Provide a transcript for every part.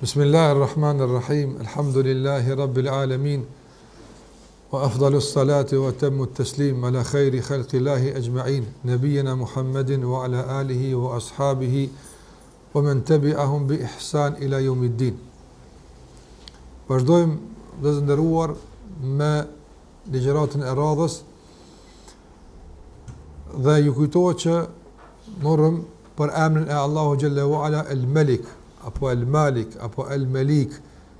Bismillahirrahmanirrahim. Alhamdulillahi rabbil alamin. Wa afdalus salati wa atammu at-taslim ala khairi khalqillahi ajma'in. Nabiyyina Muhammadin wa ala alihi wa ashabihi wa man tabi'ahum bi ihsan ila yawmiddin. Vazhdojmë dhe të nderuar me ligjëratën e radhës dhe ju kujtohet që morëm për emrin e Allahu xhalla wa ala el-Malik apo el-Malik apo el-Malik.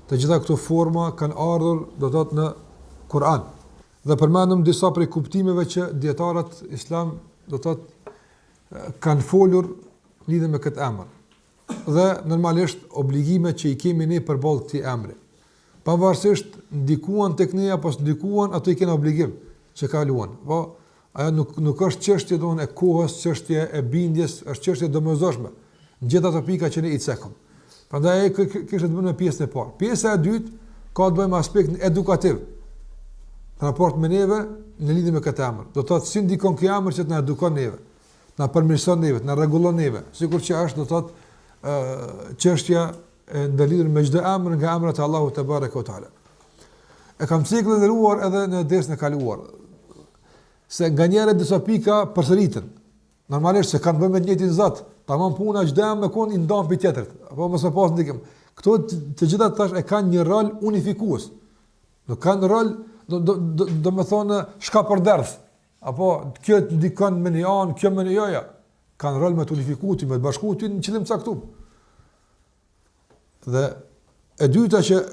Të gjitha këto forma kanë ardhur do të thotë në Kur'an. Dhe përmendëm disa prej kuptimeve që dietarët islam do të thotë kanë folur lidhur me këtë emër. Dhe normalisht obligimet që i kemi ne përballë këtij emri. Pavarësisht ndikuan tek ne apo ndikuan, ato i kanë obligim që kaluan. Po ajo nuk është çështje domun e kohës, çështje e bindjes, është çështje domosdoshme. Në gjitha ato pika që ne i cekëm. Prandaj kishte të bëjë me pjesën e parë. Pjesa e dytë ka të bëjë me aspektin edukativ. Në raport me neve në lidhje me këtë emër. Do të thotë si ndikon ky emër që të na edukon neve, na përmirëson neve, na rregullon neve, sikur që është do të thotë çështja e ndalitur me çdo emër nga emrat e Allahut te bareka o taala. E kam cikëlluar edhe në dersën e kaluar. Se nganjëherë disa pika përsëriten. Normalisht se kanë bënë me të njëjtin Zot, tamam puna çdo me kon i ndan për tjetrit. Apo mos e pas ndikim. Këto të gjitha tash e kanë një rol unifikues. Nuk kanë rol do të thonë shka për derdh. Apo kjo ndikon me një anë, kjo me një joja. Kanë rol me të unifikuar, me të bashkuar në qëllim të caktuar. Dhe e dyta që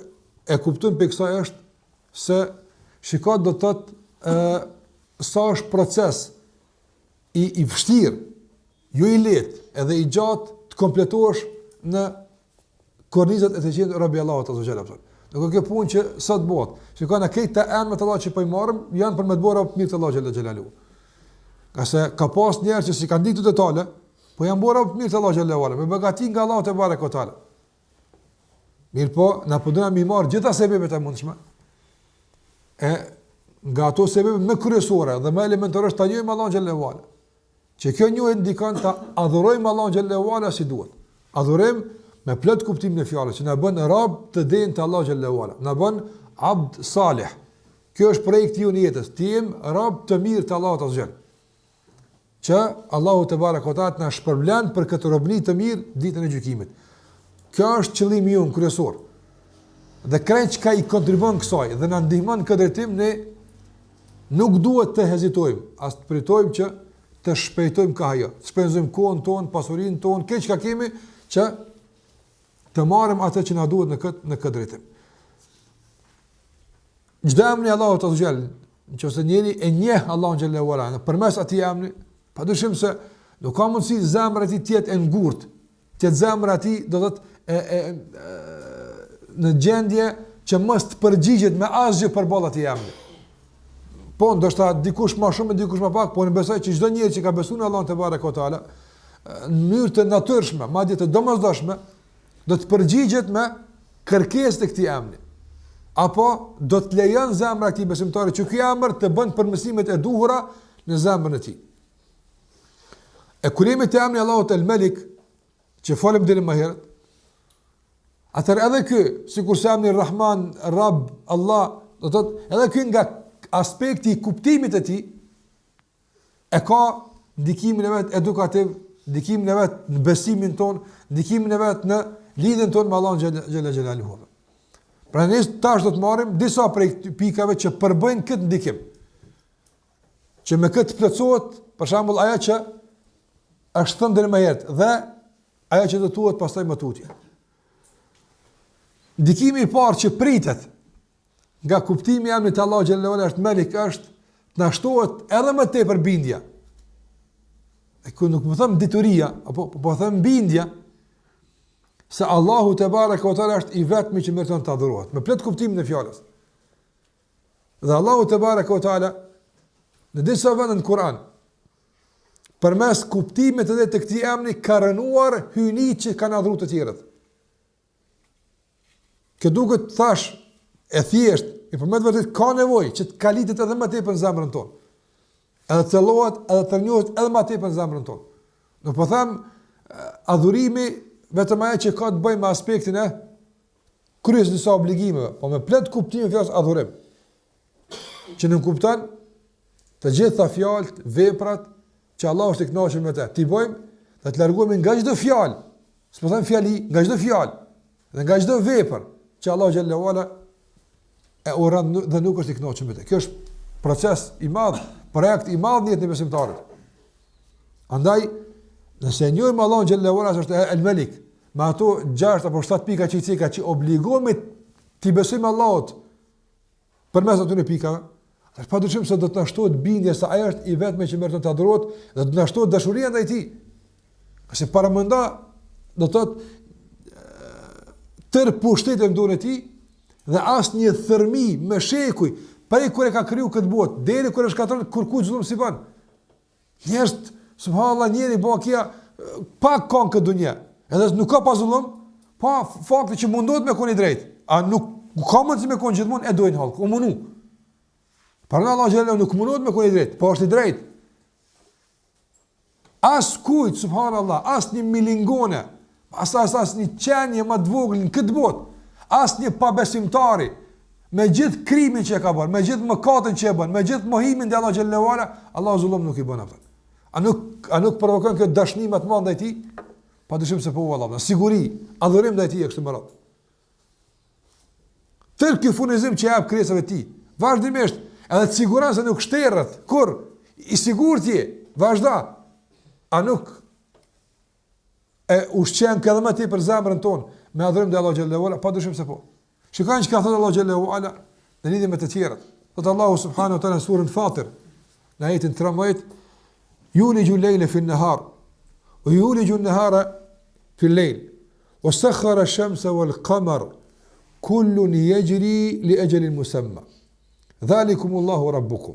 e kuptojmë për kësaj është se shikoj do të thotë sa është proces i vështirë, jo i lehtë, edhe i gjatë të kompletohesh në kornizat e të qenë Rabbi Allahut azza xhala. Nuk ka punë që sot bëhet. Shikoj na këta emrat Allah që po i marrim janë për me të bëra mirë të Allahut xhala xhelalu. Qase ka pas njerëz që si kanë ditë detale, po janë bëra mirë të Allahut xhala xhelalu, me begati nga Allahu te bareka taala. Mirë po, na po dona mi marr gjitha sebepet e mundshme. E nga ato sebebe më kryesore dhe më elementare është ta njohim Allahun xhala xhelalu. Që kjo njohje ndikon ta adhurojmë Allahun xhallahu ala si duhet. Adhurim me plot kuptimin e fjalës, që na bën rab të denj të Allahut xhallahu ala. Na bën abd salih. Kjo është projekti i jetës, të jem rab të mirë të Allahut azza. Që Allahu te barekotat na shpërblen për këtë robëni të mirë ditën e gjykimit. Kjo është qëllimi jon kryesor. Dhe krejt çka i kontribon kësaj dhe na ndihmon këtë drejtim, ne nuk duhet të hezitojmë, as të pritojmë që të shpejtojmë ka ajo, të shpenzojmë kohën tonë, pasurinë tonë, këtë çka kemi që të marrim atë që na duhet në këtë drejtim. Çdo emri Allahut azza xal, nëse njëri e njeh Allahun xhallahu ala, përmes atij emri, padyshim se nuk ka mundësi zemra e tij të jetë e ngurtë, që zemra e tij do të thotë në gjendje që mos të përgjigjet me asgjë përballë atij emri. Po ndoshta dikush më shumë, dikush më pak, po ne besoj që çdo njeri që ka besuar në Allahun te bareka taala në mënyrë të natyrshme, madje të domosdoshme, do të përgjigjet me kërkesë të këtij emri. Apo do të lejon zemra e këtij besimtari që ky emër të bën përmirësimet e duhura në zemrën e tij. E kurimi të emri Allahut el-Malik, që folëm deri më herët, atëherë edhe ky, sikur se emri Rahman, Rabb, Allah, do të thotë edhe ky nga aspekti i kuptimit e tij e ka ndikimin e vet edukativ, ndikimin e vet në besimin ton, ndikimin e vet në lidhjen tonë me Allahun xhalla xhelaluhu. Pra ne tash do të marrim disa prej pikave që përbëjnë këtë ndikim. Që me këtë plotësohet, për shembull, ajo që është thënë deri më herët dhe ajo që do thuhet pastaj më tutje. Ndikimi i parë që pritet nga kuptimi i emrit të Allahut xhallahu ala është Malik, është të na shtohet edhe më tepër bindja. E ku nuk më them dituria, apo po them bindja se Allahu te bareka o taala është i vetmi që meriton të adhurohet, me plot kuptimin e fjalës. Dhe Allahu te bareka o taala në disa vende në Kur'an, përmes kuptimit edhe të këtij emri, ka rënuar hyjni që kanë adhuruar të tjerët. Që duket thash e thjesht, i përmet vërtet ka nevojë që të kalitet edhe më tepër në zemrën tonë. Edhe të thellohet, edhe të rënjohet edhe më tepër në zemrën tonë. Nuk po them adhurimi vetëm ajo që ka të bëjë me aspektin e kryes disa obligimeve, po me plot kuptimin e fjalës adhurim. Që nuk kupton të gjitha fjalët, veprat që Allah është i kënaqur me të. Ti bëjmë dhe të largohemi nga çdo fjalë, s'po them fjali, nga çdo fjalë dhe nga çdo vepër që Allah xhallahu ala e urren dhe nuk është i kënaqur me të. Kjo është proces i madh, projekt i madh në jetën e besimtarit. Andaj, nëse njohim Allahun xhallahu ala është el-Malik, me ato 6 apo 7 pika që i cika që obligohemi të besojmë Allahut përmes atyre pikave, është padyshim se do të na shtohet bindja se ai është i vetmi që merret të adhurohet dhe do të na shtohet dashuria ndaj tij. Qase para menda do të thotë tër pushtetin dorë e tij dhe asnjë thërmi me shekuj prej kur e ka kriju këtë botë deri kur e shkatron kur kuç zullum si bën. Njerëz subhanallahu njëri bokia pa kon këtë dunjë. Edhe nuk ka pas zullum, pa fakti që mundohet me koni drejt. A nuk ka mundësi me kon gjithmonë e dojnë hallk, u mundu. Para Allah xhallahu nuk mundohet me koni drejt, po është i drejt. As kujt subhanallahu, as një milingone, as një qenie më të vogël në këtë botë, as një pabesimtari me gjithë krimin që e ka bërë, me gjithë mëkatin që e bën, me gjithë mohimin te Allah xhallahu ala, Allah zullum nuk i bën atë. A nuk provokon këtë dashnim të madh ndaj tij? Padyshim se po valla, siguri, adhurim ndaj tij kështu më radh. Tërë ky furnizim që jap krijesave të tij, vazhdimisht, edhe të siguron se nuk shterret, kur i sigurt je, vazhdo. A nuk e ushqen këtë më tepër zemrën tonë me adhurim te Allah xhallahu ala, padyshim se po. Shikojnë çka thotë Allah xhallahu ala në lidhje me të tjerët. Thotë Allahu subhanahu wa taala në surën Fatir, në ajetin 13, yuliju al-layla fi an-nahar ويولج النهار في الليل وسخر الشمس والقمر كل يجري لأجل مسمى ذلكم الله ربكم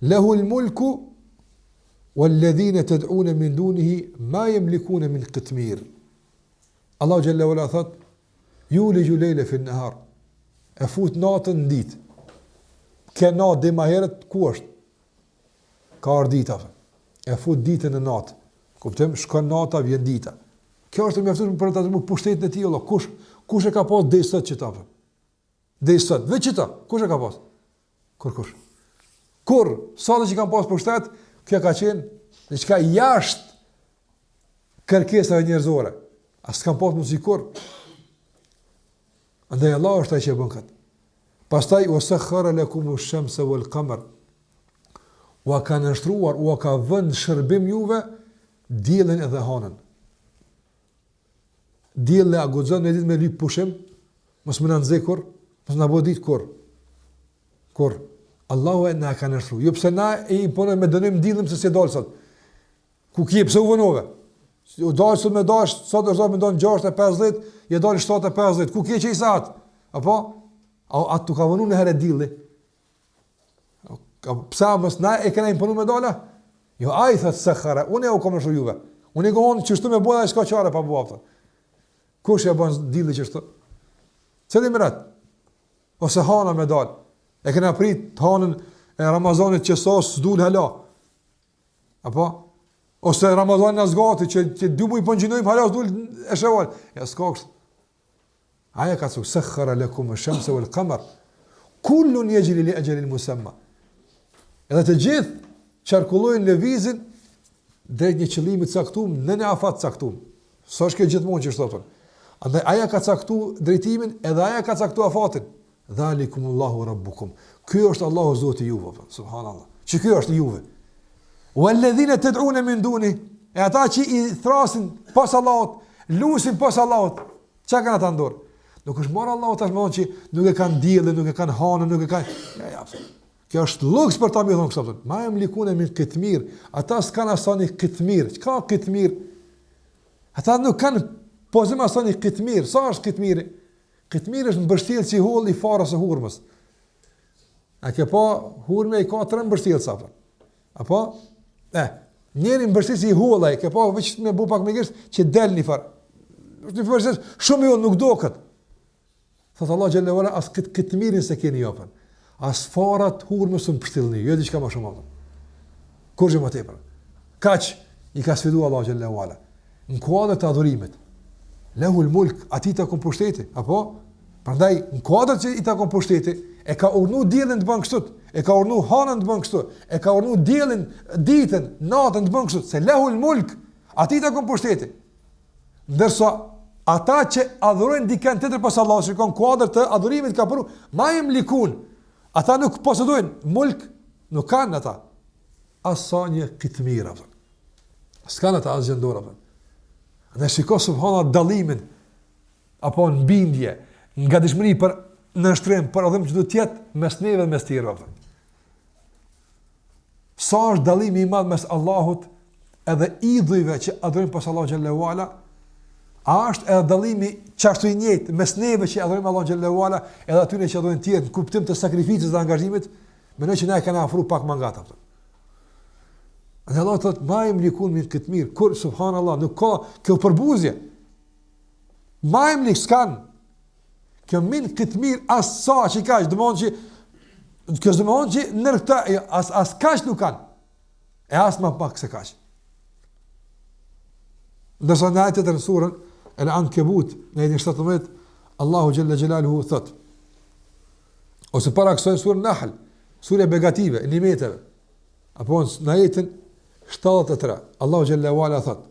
له الملك والذين تدعون من دونه ما يملكون من قطمير. الله جل وعلا thot يولج الليل في النهار, e fut natën në ditë. Ke natë dhe ma herët ku është? Ka ardhur dita. E fut ditën në natë. Kuptojmë, shkon nata, vjen dita. Kjo është mjaftueshme për ta dhënë pushtetin e tij, Allah. Kush e ka pas deri sot që ta vë? Deri sot, veç çita, kush e ka pas? Kur sa që kanë pas pushtet, kjo ka qenë diçka jashtë kërkesave njerëzore. As s'kan pas mundësi kur. Andaj Allah është ai që bën këtë. Pastaj wasakhara lakum ash-shamsa wal-qamar. Wa kanë shtruar, u ka vënë shërbim juve diellin edhe hanën. Dielli a guxon në ditë me lyp pushim, mos më na nxekur, mos na bëj ditë kur Allahu e na ka nështruar. Jo pse na e imponojmë me dënim diellim se si dal sot. Ku ki pse u vonove? U dal sot me dash, sot është me don 6:50, je dal 7:50. Ku ke që i sat? Apo atë ka vënë në herë dielli. Pse mos na e kena imponuar me dala? Jo, ai thot sakhara, unë u kam shrujuve. Unë gjon që shtu me bëna s'ka çare pa buafta. Kush e bën dielli që shtu? Cili mërat? Ose hana me dal. E kena prit hanën e Ramazanit që sos s'dul hala. Apo? Ose Ramazanin as gati që 2 muaj po gjinojmë hala s'dul e shewal. Ja s'ka kështu. Aja ka thënë sakhara lakum ash-shamsa wal-qamar kullun yajri li ajalin musamma. Edhe të gjithë qarkullojnë lëvizin drejt një qëllimi të caktuar në një afat të caktuar. Sa është kjo gjithmonë që shtoton. Andaj aja ka caktuar drejtimin, edhe aja ka caktuar afatin. Dhalikumullahu rabbukum. Ky është Allahu Zoti juve, subhanallahu. Që ky është juve. Walladhina tad'una min duni, e ata që i thrasin pas Allahut, lusin pas Allahut, çka kanë ata në dorë? Nuk është marrë Allahu tashmë që nuk e kanë diellin, nuk e kanë hanën, nuk e kanë. Ja. Kjo është luks për ta më thonë kështu. Ma jam likune me qitmir. Ata s'kan asani qitmir. Çka qitmir? Ata nuk kanë pozim asani qitmir. Sa është qitmiri? Qitmiri është mbështjellës i holl i farës së hurmës. A ke pa hurme i ka 3 mbështjellës apo? Apo? Njëri mbështjellës i holl ai, ke pa veç me bu pak më gjesht që del në far. Është një mbështjellës shumë i holl nuk doket. Thot Allah xhallahu ala as qitmirin se keni japën. As farat hurmës në pështillni, jo diçka më shumë. Kur gjë më tepër. Kaç i ka sfiduar Allah xhallahu ala. Në kuadër të adhurimit. Lehul mulk, ati të kom pushteti, apo? Prandaj në kuadër që i takon pushteti, e ka urnu diellin të bën kështu, e ka urnu hanën të bën kështu, e ka urnu diellin ditën, natën të bën kështu, se lehul mulk, atij takon pushteti. Ndërsa ata që adhurojnë dikën tjetër pas Allahut, shikon kuadër të adhurimit ka përru, ma yamlikun. Ata nuk posedojnë mulk, nuk kanë ata asa një kitmira. S'kan ata asgjë në dorë. Dhe shiko subhanallahu dallimin apo në bindje, nga dishmëri për nështrim, për adhëm që du tjetë mes neve dhe mes tjera. Sa është dallimi i madh mes Allahut edhe idhujve që adhurojnë pas Allahu xhallahu ala, a është edhe dallimi qashtu i njëjtë mes neve që adhurojmë Allahun xhallahu ala edhe atyre që adhurojnë tjerë në kuptim të sakrificës dhe angazhimit, mendoj që ne e kanë afruar pak më ngata. Dhe Allah thotë, ma yamlikun min qitmir, kur subhanallahu nuk ka kjo përbuzje. Ma yamlik s'kan. Kjo min qitmir as sa që ka, domthonjë që kjo domthonjë që në këtë as kaq nuk kanë. E as më pak se kaq. Ndërsa në ajetet e surën Al-Ankabut, në ajetin 17, Allahu xhalla xhelaluhu thot. Ose para kësaj surën Nahl, surë begative, nimeteve. Apo në ajetin 73, Allahu xhalla wala thot: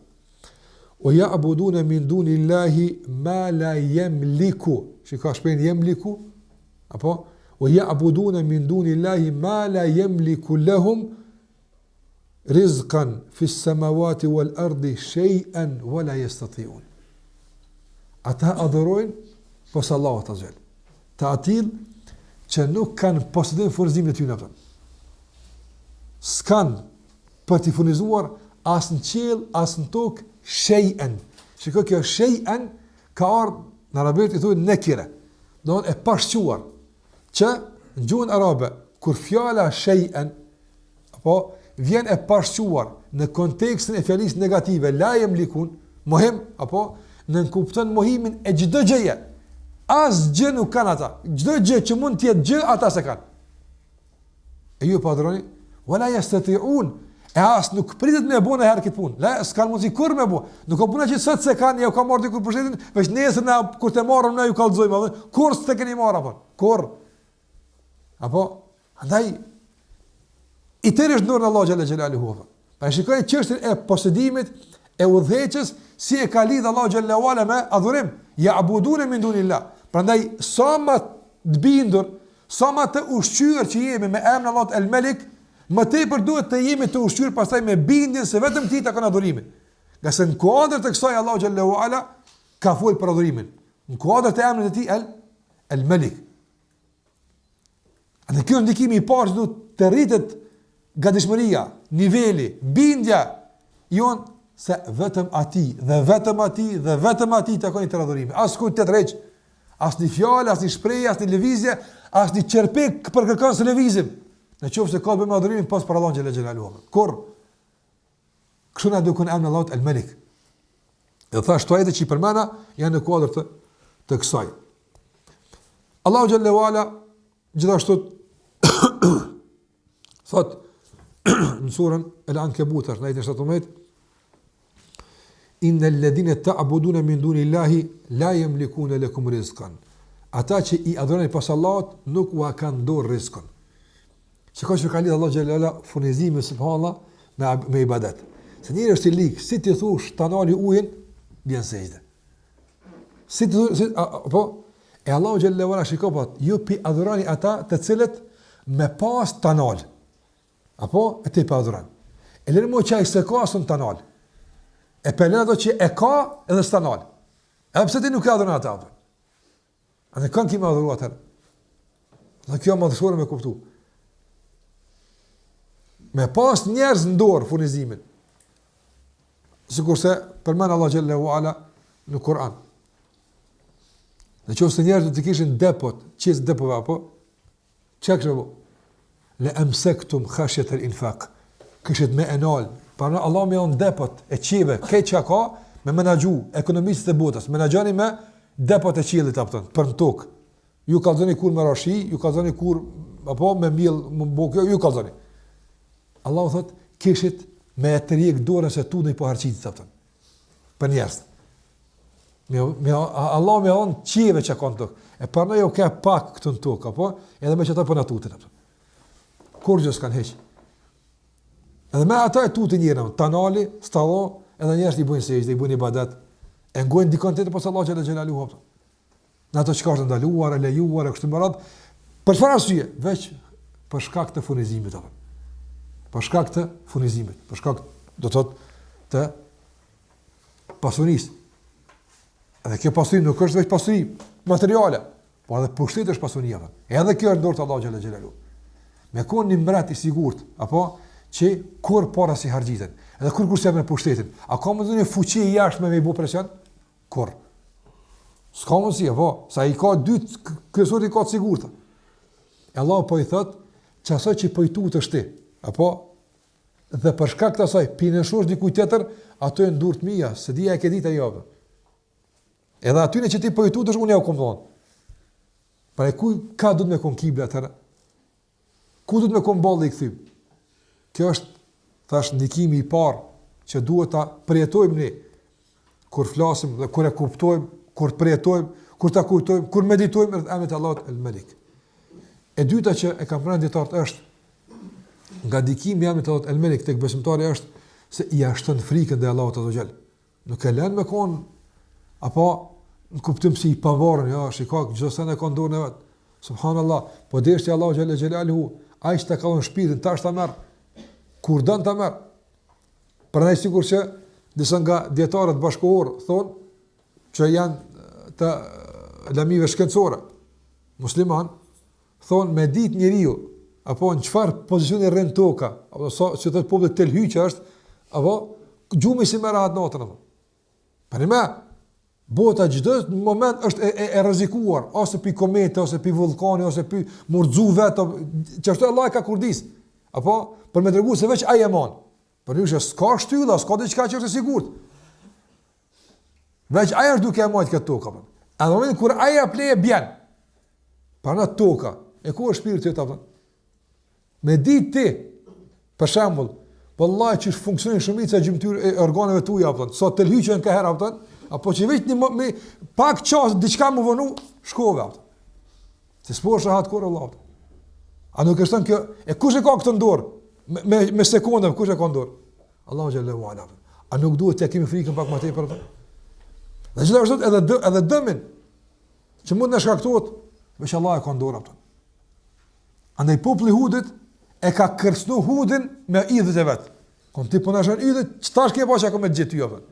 "Wa ya'buduna min dunillahi ma la yamliku." Shikoj shpenë yamliku, apo "Wa ya'buduna min dunillahi ma la yamliku lahum rizqan fi as-samawati wal ardi shay'an wa la yastati'un." Ata adhurojnë pos Allahut azza. Ta atil që nuk kanë posedim furnizimin e tyre ato. S'kan për t'i furnizuar as në qiell, as në tokë shay'an. Shikoj kjo shay'an ka ardhur në arabisht i thuhet nekire. Do të thotë e pashquar që në gjuhën arabe kur fjala shay'an apo vjen e pashquar në kontekstin e fjalisë negative la yamlikun, mohim apo në kupton mohimin e çdo gjëje. As gjë nuk kanë ata. Çdo gjë që mund të jetë gjë ata se kanë. E ju padroni wala yastati'un. E as nuk pritet me bënë herë këtë punë. La, s'kan mundsi kur me bë. Nuk ka puna që sot se kanë, ja u ka marrë diku pushtetin, veç nesër na kur të marrëm na ju kallëzojmë. Kur s'te keni marrë apo? Kur? Apo andaj i tërësh dorën Allahu xhalla xhelaluhu. Pa shikoj çështën e posedimit e udhëheqës si e ka lidh Allahu xhalla wala me adhurim. Ya'buduna min dunillah. Prandaj sa më të bindur, sa më të ushqyer që jemi me emrin Allahu el-Malik, më tepër duhet të jemi të ushqyer pastaj me bindjen se vetëm ti ta kanë adhurimin. Nga se në kuadër të kësaj Allahu xhallahu ala ka fol për adhurimin. Në kuadër të emrit të tij el-Malik. Atë kjo ndikimi i parë duhet të rritet gatishmëria, niveli, bindja jon se vetëm atij dhe vetëm atij dhe vetëm atij takon të adhurimi. As kujt të rreq, as një fjalë, as një shprehje, as një lëvizje, as një çerpik për kërkon se lëvizim. Në qoftë se ka bëjmë adhurimin pas për Allahun xhela xhelaluhu. Kur kështu na dukon emri Allahut el-Malik. Dhe thash to ajete që i përmenda janë në kuadër të kësaj. Allahu xhela wala gjithashtu thot në surën Al-Ankabut në ajetin 17: "Innal ladhina ta'buduna min dunillahi la yamlikuna lakum rizqan." Ata që i adhurojnë pas Allahut nuk u kanë dorë rrezikun. Shikoj që ka lidhë Allah Gjellala furnizimi subhanallah me ibadet. Se njëri është i likë, si të thush të anali ujin, bjenë sejde. Si të thush, e Allah Gjellala shikoj pat, ju pi adhurani ata të cilët me pas të anal. Apo, e ti pi adhurani. E lërë mo që a i se ka së në të anal. E për lërë ato që e ka edhe së të anal. E pëse ti nuk e adhurani ata. A në kanë kime adhuru atër. Dhe kjo më dhëshore me kuptu. Me pas njerëz në dorë furnizimin. Sikurse përmend Allah xhallahu ala në Kur'an. Në qoftë se njerëzit të kishin depot, çes depove apo çka kështu. La amsaktum khashyat al-infaq. Kishit me enal, para Allah me on depot e qive, keq ka me menaxhu ekonomistët e botës, menaxhani me depot e qiellit apo për në tokë. Ju kallzoni kur me rashi, ju kallzoni kur apo me miell, me bokë, ju kallzoni. Allahu thot, kishit me të rjek dorën se tu dhe i po harqitit të pëtën. Për njerës. Allah me dhon qive që kanë tokë. E parnoj u ka pak këtu në tokë, apo? Edhe me çata po na tutin apo. Kur gjë s'kan heq. Edhe me ata e tutin njëra, tanali, stallo, edhe njerëz i bujnë sejdë, i bujnë ibadet. E ngojnë dikon tjetër pas Allahu xhelalu apo. Në ato çka është ndaluar, e lejuar, e kështu me radhë. Për çfarë arsye? Veç për shkak të furnizimit apo. Për shkak të furnizimit, për shkak do thotë të pasurisë. Edhe kjo pasuri nuk është veç pasuri materiale, por edhe pushtet është pasuria. Edhe kjo është dorë të Allahu xhelalu. Me kon një mbret i sigurt, apo që kur para si harxhiten. Edhe kur se me pushtetin. A ka mundësi një fuqi i jashtme me i bu presion? Kur? S'ka mundësi, apo sa i ka dy kryesorë i ka të sigurta. E Allah po i thot, çasoj që po i tutesh ti, apo dhe për shkak të asaj pinëshosh dikujt tjetër, ato e ndurt mia, se dia e ke ditë ajo. Edhe aty në që ti po i tutesh unë ja u kom dhon. Pra ku ka duhet me kon kibla atëra? Ku duhet me kon balli i kthym? Kjo është thash ndikimi i parë që duhet ta përjetojmë ne kur flasim dhe kur e kuptojmë, kur përjetojmë, kur ta kujtojmë, kur meditojmë rreth emrit të Allahut El-Malik. E dyta që e kam pranë dietar është nga ndikimi i emrit të Allahut El-Malik tek besimtari është se i shton frikën te Allahut Azza wa Jall. Nuk e lën me kon apo në kuptim si i pavarën, ja, shikoj çdo sa ne ka dorën e vet. Subhanallah, po deshti Allahu xhalla xhelaluhu, ai që ka dhënë shpirtin tash ta merr. Kur don ta merr. Prandaj sigurisht që disa nga dietarët bashkëkohor thonë që janë të lamive shkencore musliman, thonë me ditë njeriu apo në çfarë pozicioni rën toka, apo si thotë populli tel hyç është, apo gjumi si merr atë natën apo. Për më bota çdo moment është e rrezikuar, ose pi komete, ose pi vullkani, ose pi murdzu vetë, çfarë Allah ka kurdis. Apo për me tregu se veç ai e mon. Por ju s'ka shtylla, s'ka diçka që është e sigurt. Veç ai është duke e marrë këtë tokë apo. Në momentin kur ai apo e bën. Para në toka, e ku është shpirti yt apo? Me ditë ti, për shembull, vallahi që funksionon shumica gjymtyr e organeve tuaja apo, sot të hyjën ka herë apo që vetë me pak çast diçka më vonu shkove apo. Se s'posh rahat kur Allah. A nuk është thënë kjo, e kush e ka këtë në dorë? Me sekonda, kush e ka në dorë? Allahu xhallahu ala. A nuk duhet të kemi frikën pak më tepër? Dhe gjithashtu edhe dëmin që mund të shkaktohet, veç Allah e ka në dorë atë. Andaj populli i Hudit e ka kërcënu Hudin me idhët e vet. Kon ti po na shon idhët, çfarë ke pa çka me gjithë ty apo?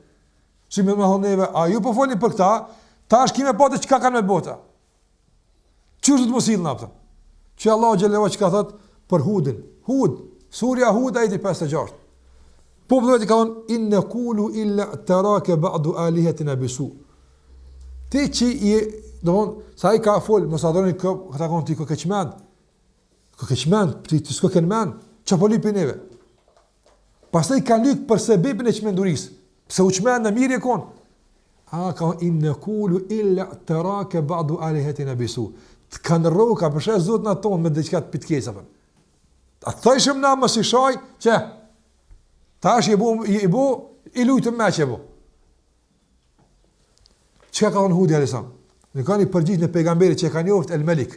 Si më thonëve, a ju po folni për këtë? Tash kimë pa të çka kanë me bota. Çu do të mos illna atë? Që Allah xhelalu që ka thot për Hudin. Hud, surja Hud ajeti 56. Populli ka thonë in naqulu illa taraka ba'du alihatina bisu. Ti që i domon sa i ka fol mos adhuroni këta kanë ti kokeçmend. Kokeçmend, ti s'ka kanë mend, çapo lipi neve. Pastaj ka lyk për sebepin e çmendurisë. Pse u çmend në mirë kon? Ka in naqulu illa taraka ba'du alihatina bisu. Të kanë roka përshë zotë në tonë me diçka të pitkesa për. A thëshëm na më si shaj që ta është i lujtëm me që i bu. Qëka ka thonë Hudi a.s. Në ka një përgjith në pejgamberi që ka njoft El-Malik.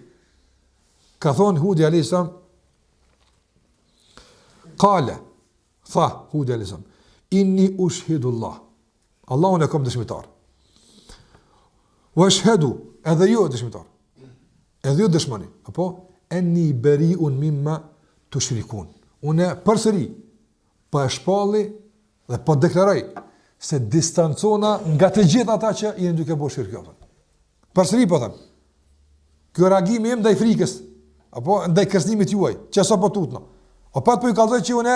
Ka thonë Hudi a.s. Kale, tha Hudi a.s. Inni ushhidullah. Allahun e kom dëshmitar. Wa shhedu, edhe ju dëshmitar. Edhe ju dëshmani, apo enni beriun mimma tushrikun. Unë përsëri po e shpalli dhe po deklaroj se distancona nga të gjithë ata që jeni duke bërë shirk. Përsëri po them. Ky reagimi im ndaj frikës, apo ndaj kërcënimit juaj, që sa po tutno. O pat po i kallzoj që unë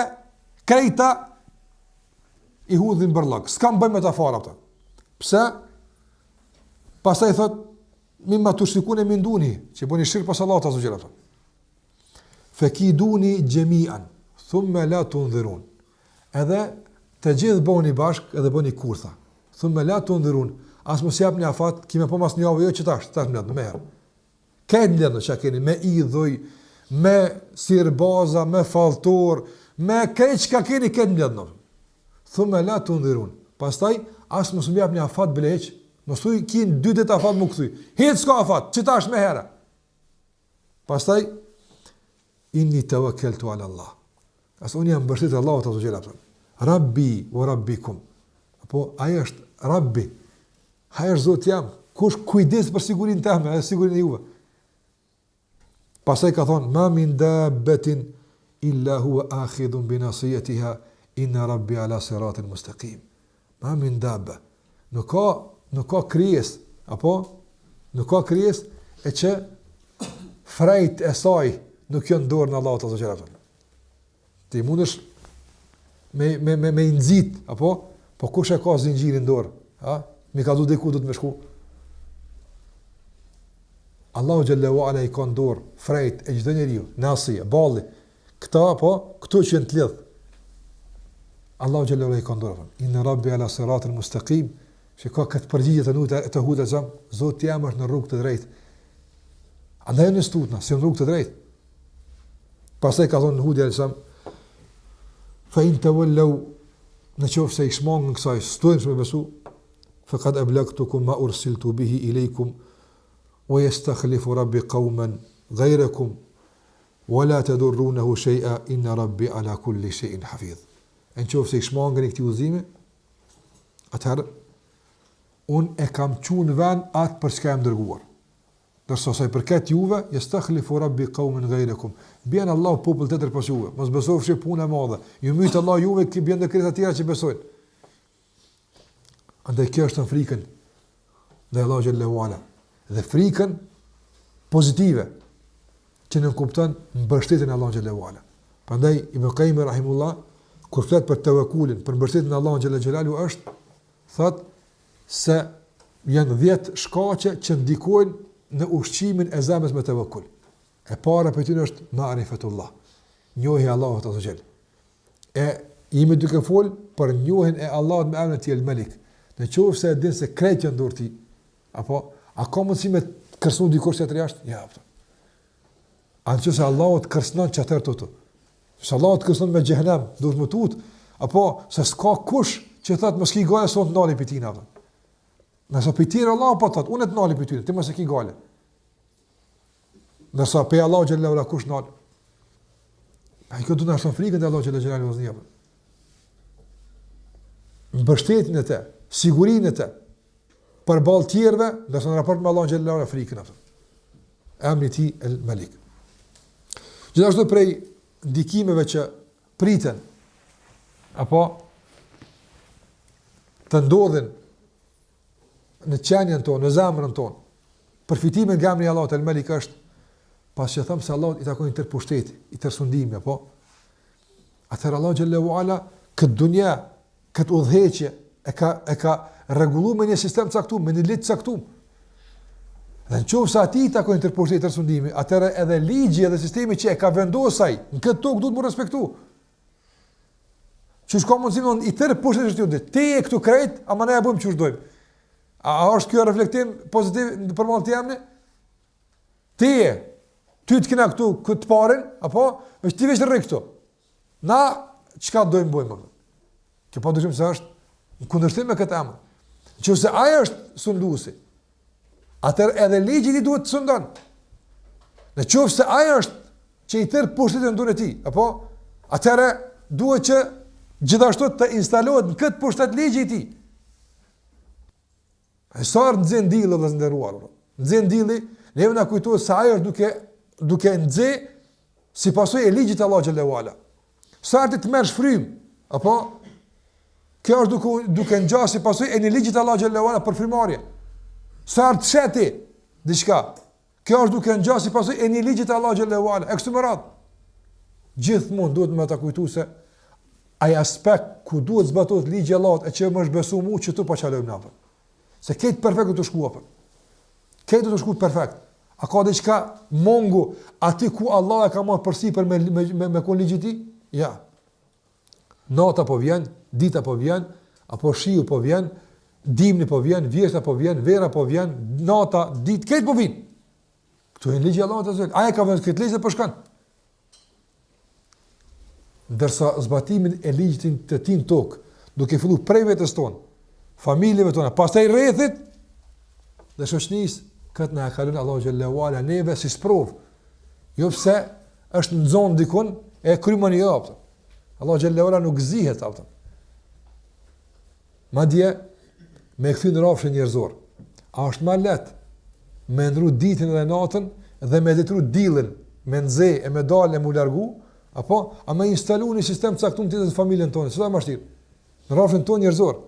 krejta i hudhin bërllog. S'kam bëj metafora ato. Pse? Pastaj thot mimma tushrikun e minduni, që bëni shirk pas Allahut azza jalla. Fakiduni jami'an, thumma la tunzirun. Edhe të gjithë bëni bashk, edhe bëni kurtha. Thumma la tunzirun. As mos japni afat, kimë po mas një javë jo që tash më më herë. Këtë ndërno që keni me idhuj, me sirbaza, me falltor, me këtë që keni këtë ndërno. Thumma la tunzirun. Pastaj as mos më japni afat bleq, Mos thuj kin 2 ditë afat më kthy. Hiç s'ka afat, çitash më herë. Pastaj inni tawakkaltu ala Allah. As unë jam mbështetur Allahut azza jalla. Rabbi wa rabbikum. Apo ai është Rabbi. Ai është Zoti jam. Kush kujdes për sigurinë tëme, edhe sigurinë e juve. Pastaj ka thonë ma min dabbatin illa huwa akhidhun bi nasiyatiha inna rabbi ala siratin mustaqim. Ma min dabba. Nuk ka krijes, apo nuk ka krijes e që frejt e saj nuk janë dorë në Allahut azza jalla. Ti mundesh me nxit, apo po kush e ka zinxhirin dorë, ha? Mi ka du diku do të më shku. Allahu xhallahu ala i ka në dorë frejt e çdo njeriu, nasi, balli. Këta po, këto që janë të lidh. Allahu xhallahu ala i ka në dorë. Inna rabbi ala siratin mustaqim. Shikoj këtë përgjigje të nuta të huda zam, Zoti jam është në rrugë të drejtë. Andaj në stutna, si në rrugë të drejtë. Pastaj ka thonë Hudi alayhis fa in tawallaw, në qoftë se i shmangën kësaj, s'tojmë me besu, faqad ablagtukum ma ursiltu bihi ilaykum wa yastakhlifu rabbi qauman ghayrakum wa la tadurrunahu shay'a inna rabbi ala kulli shay'in hafiz. Në qoftë se i shmangën këtij udhëzimi, atëherë unë e kam qunë vend atë për çka jam dërguar. Dërsa sa i përket juve, yastakhlifu rabbi qauman ghayrakum. Bien Allah popull të tërë pas juve. Mos besofshi punë e madhe. Ju myt Allah juve që bien dekret të tjera që besojnë. Andaj kjo është në frikën dhe Allah xhallahu ala. Dhe frikën pozitive që në kupton mbështetjen e Allah xhallahu ala. Prandaj Ibn Qayyim rahimullah kur flet për tawakkulin, për mbështetjen e Allah xhallahu xhelalu është thot se janë 10 shkaqe që ndikojnë në ushqimin e zemrës me tawakkul. E para për ty është ma'rifatullah. Njohja e Allahut azza xal. E jemi duke fol për njohjen e Allahut me emrin e Tij El-Malik. Në qoftë se e din se krejt janë dorë ti, apo a ka mundësi me kërcënu dikush tjetër jashtë? Ja. Anëse se Allahu të kërcënon çfarë toto. Se Allahu të kërcënon me xhehenam, duhet më tut, apo se s'ka kush që thotë mos ki gale son të ndali pitin apo. Nëse pitir Allahu po thotë, unë të ndali pitin, ti mos e ki gale. Nësa pe Allahu xhallahu ala kush nal. Ai këtu na shton frikën e Allahu xhallahu ala vazhdim. Mbështetjen e të, sigurinë e të për ballë tjerëve, ndërsa në raport me Allahu xhallahu ala frikën atë. Emri i Tij El-Malik. Gjithashtu prej ndikimeve që priten apo të ndodhin në qenjen tonë, në zemrën tonë, përfitimin nga emri i Allahut El-Malik është pas që thëmë se Allah i takon i tërë pushteti, i tërë sundimi, apo? Atëherë Allah xhallahu ala, këtë dunja, këtë udhëheqje, e ka rregulluar me një sistem caktuar, me një ligj caktuar. Dhe në qoftë se ati i takon i tërë pushteti, i tërë sundimi, atëherë edhe ligji edhe sistemi që e ka vendosaj, në këtë tokë duhet më respektu. Që shka mundësim i tërë pushteti është ju, te e këtu krejt, ama ne e bëjmë që shdojmë. A është kjo reflektim pozitiv për malë të jemni? Te e, ty të kena këtu këtë parin, apo, është ti veç të rrë këtu. Na, qëka dojmë bëjmë? Kjo pa dushim se është në kundërshtim me këtë emër. Që se aja është sundusi, atër edhe ligjit i duhet të sundon. Në qoftë se aja është që i tërë pushtetin në dune ti, apo, atër duhet që gjithashtu të instalohet në këtë pushtet ligjit ti. E sarë në dzën dili dhe zënderuar. Në dzën dili, neve nga kujtojë se aja është duke nëzë si pasoj e ligjit Allah xhallahu ala. Sa të merr shfrym, apo kjo është duke ngjas si pasoj e një ligjit Allah xhallahu ala për frymarrje. Sa të sheti diçka, kjo është duke ngjas si pasoj e një ligjit Allah xhallahu ala. E kështu me radhë. Gjithmonë duhet më ta kujtoj se ai aspekt ku duhet zbatohet ligji i Allahut e që më është besu mua që tu pa çalojmë natë. Se këtë perfekt të shkuap. Këtë të shkuat perfekt. A ka diçka mongu aty ku Allah e ka marrë përsipër me kon ligjit i? Ja. Nata po vjen, dita po vjen, apo shiu po vjen, dimni po vjen, vjeshta po vjen, vera po vjen, nata, ditë, këtë po vjen. Këtu e ligji Allah të zëllë. Aja ka vënë këtë ligjë dhe përshkan. Ndërsa zbatimin e ligjit të ti në tokë, duke fillu prej vetës tonë, familjeve tona, pastaj rrethit, dhe shoqënisë, këtë na e ka lënë Allahu xhallahu ala neve si sprov. Jo pse është në zonë dikun e krymën jo apo. Allahu xhallahu ala nuk gëzihet apo. Madje me kthy në rrafshën njerëzor. A është më lehtë me ndru ditën dhe natën dhe me detru dillën, me nxe e me dalë e mu largu, apo a me instalu një sistem caktuar të familjen tonë? Çfarë mashtir? Në rrafshën tonë njerëzor.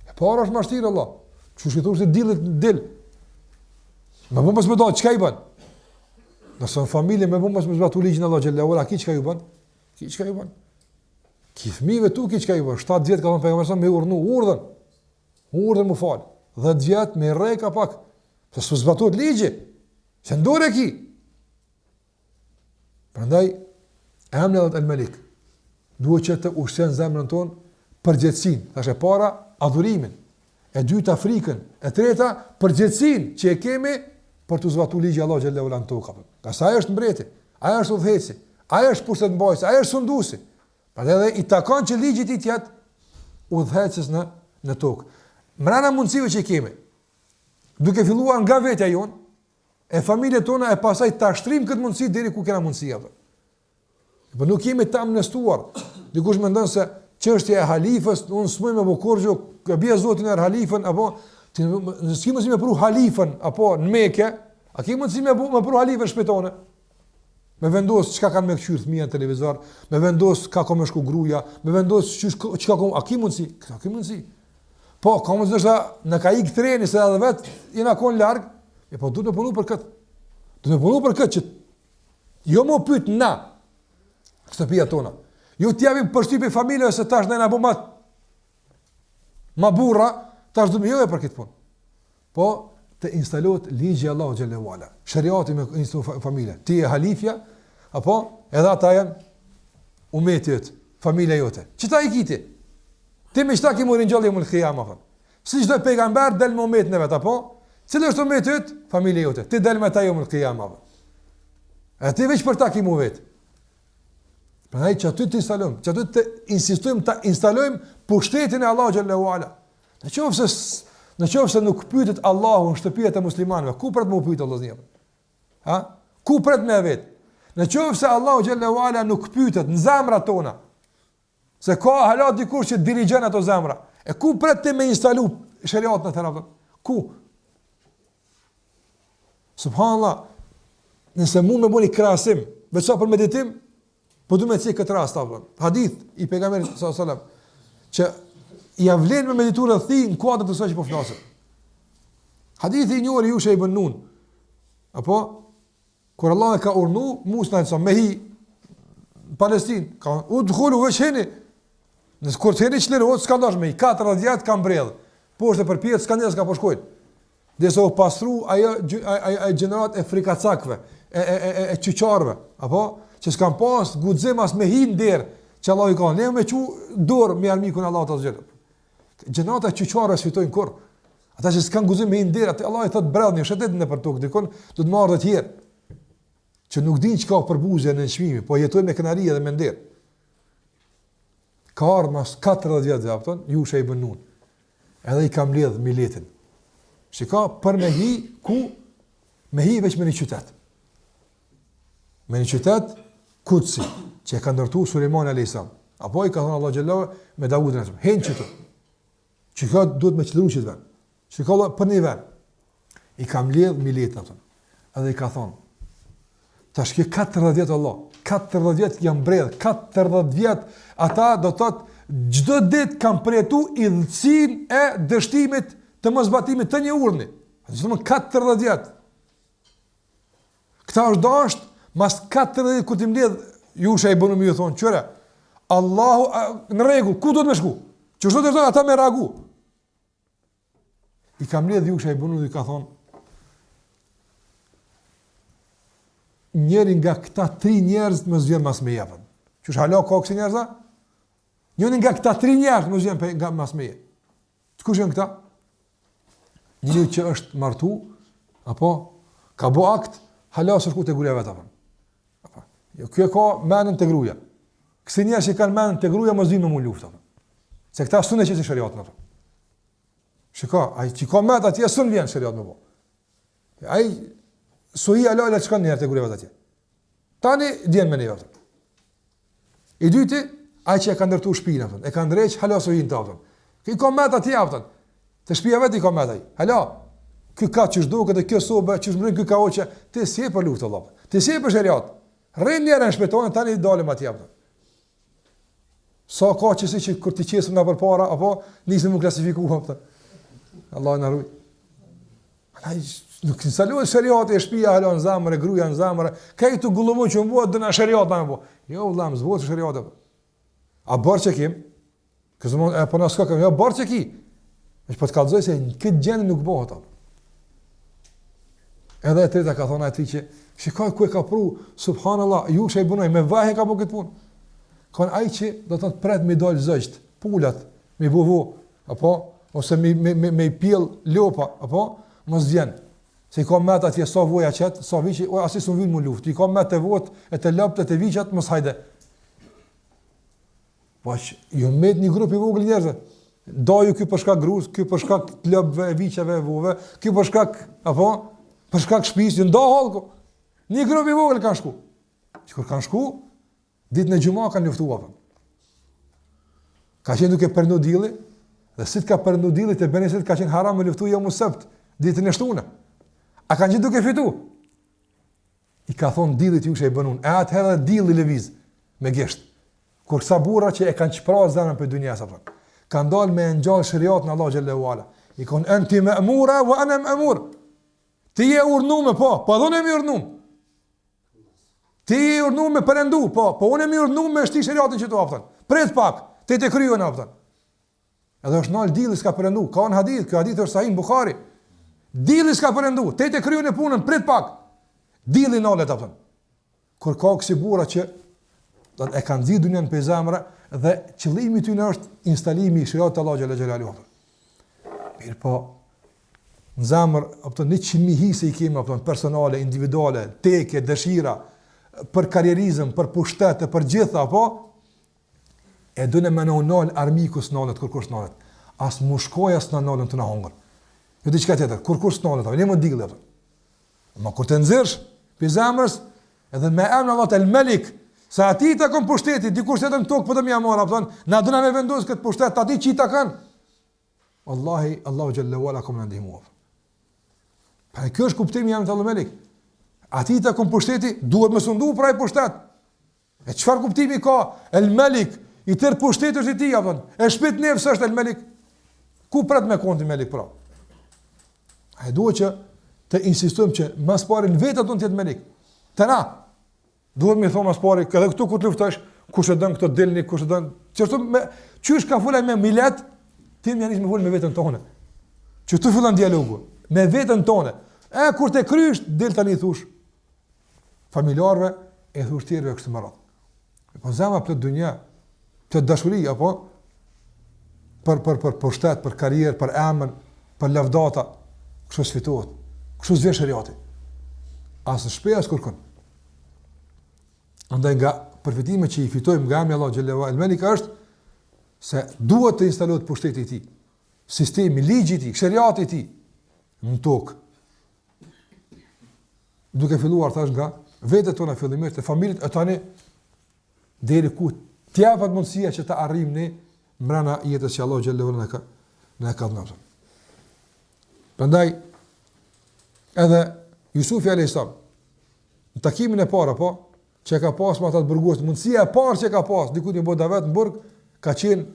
E para është mashtir Allah. Çu shkëtuar se dillët dill. Me bu mos më do, çka i bën? Nëse në familje me bu mos më zbatu ligjin Allah xhallahu ala, ki çka ju bën? Ki çka ju bën? Ki fëmijëve tu ki çka ju bën? 7 vjet ka thënë pejgamberi sa me urnu urdhën. Urdhën më fal. 10 vjet me rreka pak. Se s'u zbatuat ligji. Se ndore ki. Prandaj emri El-Malik duhet që të ushqen zemrën tonë përgjithësinë. Tash e para adhurimin, e dyta frikën, e treta përgjithësinë që e kemi për të zbatuar ligjin Allah xhallahu ala tokë. Ka sa është mbreti, ai është udhëheci, ai është pushtembajës, ai është sunduesi. Prandaj edhe i takon që ligji i tij të jetë udhëhecis në tokë. Mbrana mundësive që kemi, duke filluar nga vetja jonë, e familje tona e pasaj ta shtrim këtë mundësi deri ku kena mundësia. Po nuk jemi të amnestuar. Dikush mendon se çështja e halifës, unë s'moj me bukurxhu, ka bie Zotin e halifën apo ti s'ke mundësi me pru halifën apo në Mekë, a ke mundësi me pru halifën në shtëpinë? Me vendos çka kanë me kthyer fëmijë në televizor, me vendos ka komë shku gruaja, me vendos çka ka, a ke mundësi? Ka ke mundësi? Po, ka mundësi në ka ik treni se edhe vet jena kon larg, e po duhet të punu për këtë. Duhet të punu për këtë që jo më pyet na shtëpia tona. Jo t'japim përshtypje familjeve se tash na bëu ma burra, tash do më jove për këtë punë. Po të instalohet ligji Allahu xhallahu ala. Shariati me instalohet familje. Ti e halifja apo edhe ata janë umetit, familja jote. Çita i kiti. Ti më shta ki morin gjallë mul qiyama thon. Si çdo pejgamber del me umetin e vet apo? Cili është umeti yt? Familja jote. Ti del me ta mul qiyama. A ti veç për ta ki mu vet. Prandaj që aty të instalojmë, që aty të insistojmë ta instalojmë pushtetin e Allahu xhallahu ala. Në qoftë se nuk pyetet Allahu në shtëpiat e muslimanëve, ku pret më pyet Allahu zot? Ha? Ku pret me vet? Në qoftë se Allahu xhallahu ala nuk pyetet në zemrat tona, se ka hala dikush që dirigjon ato zemra, e ku pret të me instalu shariatin e tërë? Ku? Subhanallah, nëse mund me bëni krahasim, veçsa për meditim, po du me të cikë këtë rast, hadith i pejgamberit sallallahu alajhi wasallam, që ja vlen me mediturë dhe thi në kuadrë të saj që po flasëm. Hadithi i njëri Yusha ibn Nun, apo, kur Allah e ka urnu, Musa në me hi në Palestinë, ka u dhullu veç heni, nësë kur të heni që lërë, s'ka ndash me hi, 40 vjetë ka mbredhë, po është e përpjetë, s'ka njësë ka përshkojnë. Dhe se u pasru ajo gjenerat e frikacakve, e qyqarve, apo, që s'kam pas guxim as me hin der që Allah i ka. Ne me qu dorë me armikun Allah të zgjedh. Gjenata qyqare sfitojnë kur. Ata që s'kan guxim me hin der, atë Allah i thot bradhni shëtetin e për tokë dikon, do të marrë të tjerë. Që nuk din çka për buzë në çmimi, po jetojnë me kënaqëri dhe me nder. Ka ardhur mas 40 vjet zapton, Yusha ibn Nun. Edhe i kam lidh miletin. Shika për me hi ku me hi veç me një qytet. Me një qytet Kutsi, që e ka ndërtu Sulejmani alayhis salam. Apo i ka thënë Allah xhallahu me Davudin atë. Hen çtu. Çka duhet me qëllru që të vën. Çka për një vend. I kam lidh miletin atë. Edhe i ka thonë, tash ke 40 vjet Allah, 40 vjet jam mbredh, 40 vjet ata do të thotë çdo ditë kam përjetu idhësinë e dështimit të mosbatimit të një urni. Do të thonë 40 vjet. Këta është dashur mas 40 kur ti mbledh Yusha ibn Nun, thonë qëre, Allahu në rregull, ku do të më shku? Që çdo të thonë ata më reagu. I kam mbledh Yusha ibn Nun i ka thonë, njëri nga këta 3 njerëz më zgjen mas me japën. Qësh hala ka kësi njerëza? Njëri nga këta 3 njerëz më zgjen nga mas me japën. Të kush janë këta? Njëri që është martu, apo ka bo akt, hala së shku të gruja vetë apën. Kjo ka menën të gruja. Kësi njerëz që kanë menën të gruja, mos vinë me mu luft apën. Se këta s'u ne që si shariatën apën. Shiko, ai që ka menë atje s'u vjen shariat me bo. Ai sohi ala çka njerë të kureva atje. Tani djen me ne atë. I dyti, ai që e ka ndërtuar shtëpinë atë. E ka ndreq hala sohin të atë. Ki koment atje atë. Te shtëpia vetë i koment ai. Hala. Ky ka çish duket e kjo soba, çish mbrin ky ka hoqë. Ti si e për luftë Allah. Ti si e për shariat. Rrin njerën shpetonin tani dalëm atje atë. Sa ka që kur ti qesëm nga përpara apo nisëm u klasifikuam atë. Allah na ruaj. Ai nuk instaloj shariati e shtëpia hala në zemër, e gruaja në zemër. Kaj tu gullumoj që mbuat dëna shariat apo. Jo vëllam, zbot shariat apo. A bërë që kim? Këzë e po në s'ka kim, ja bërë që ki. E që po të kalëzoj se në këtë gjendë nuk bëhët apo. Edhe e treta ka thonë ati që shikaj ku e ka pru, subhanallah, ju që e bënoj, me vahe ka po këtë punë. Kanë ai që do të pret me dalë zëgjt, pulat, me buvu, apo, ose me pjell lopa, apo, mos vjen. Se i ka met atje sa voja qëtë, sa vici, o asi s'u vinë mu luft, i ka met të vot, e të lopët, e të viqat, mos hajde. Po që, ju met një grup i vogël njerëzve. Daju ky për shkak grus, ky për shkak të lopëve, e viqave, vove, ky për shkak, apo, për shkak shtëpisë, nda hallku. Një grup i vogël kanë shku. Që kur kanë shku, ditën e xhumë kanë luftuar. Ka qenë duke përndu dilli, dhe si të ka përndu dilli te benesit ka qenë haram me luftu jo musabt, ditën e shtunë. A kanë qenë duke fitu? I ka thonë dillit ju që e bënun, e atëherë dilli lëviz me gesht. Kur sa burra që e kanë çprar zanën për dunjas apo. Kanë dalë me ngjall shariatin Allah xhallahu ala. I kon anti ma'mura wa ana ma'mur. Ti je urdhnuar po donë më urdhnum. Ti je urdhnuar me perëndu, po unë më urdhnum me shti shariatin që tu aftën. Prit pak, ti të kryon aftën. Edhe është nal dilli s'ka perëndu, ka në hadith, ky hadith është sahih Buhari. Dilli s'ka perëndu, ti të kryon e punën, prit pak. Dilli nalet aftën. Kur ka kësi burra që e kanë nxjerrë dunjën pe zemra dhe qëllimi i tyre është instalimi i shariatit të Allahut xhallahu. Mirë po, në zemër, apo 100.000 hise i kemi apo personale, individuale, teke, dëshira për karrierizëm, për pushtet, për gjitha apo e dunë më nonal armikus nalet kur kush nalet. As mushkoja s'na nalën të na hongër. Jo diçka tjetër, kur kush nalet, ne më digëll apo. Ma kur të nxirsh pe zemrës edhe me emrin Allah el-Malik, sa ati ta kon pushtetit, dikush tjetër në tokë po të më marr apo na do na me vendos këtë pushtet aty që i takon. Wallahi Allahu xhallahu ala kum ndihmuar. Pa kjo është kuptimi i emrit el-Malik. Ati ta kon pushteti duhet më sundu për ai pushtet. E çfarë kuptimi ka el-Malik i tër pushtetit është i tij apo? E shpit nefs është el-Malik. Ku pret me kontin Malik pra? Ai duhet që të insistojmë që mas pari në vetë do të jetë Malik. Të na. Duhet më thonë mas pari, edhe këtu ku të luftosh, kush e don këto delni, kush e don. Çfarë me çysh ka folaj me milet, ti më janis me vol me veten tonë. Që tu fillon dialogu me veten tonë. E kur të krysh del tani thush familjarëve e thush tjerëve kështu më radh. Po zama plot dunja, plot dashuri apo për pushtet, për karrierë, për emër, për lavdata, kështu sfitohet. Kështu zgjesh shariati. As shpeas kërkon. Andaj nga përfitimet që i fitojmë nga emri Allah xhallahu el-Malik është se duhet të instalohet pushteti i tij, sistemi, ligji i tij, shariati i tij në tokë. Duke filluar thash nga vetët tona fillimisht e familjet e tani deri ku t'japet mundësia që të arrijmë ne mbrana jetës që Allah xhallahu na ka dhënë. Prandaj edhe Jusufi alayhis salam në takimin e parë po që ka pas me ata të burgos, mundësia e parë që ka pas diku në Bodavet në burg ka qenë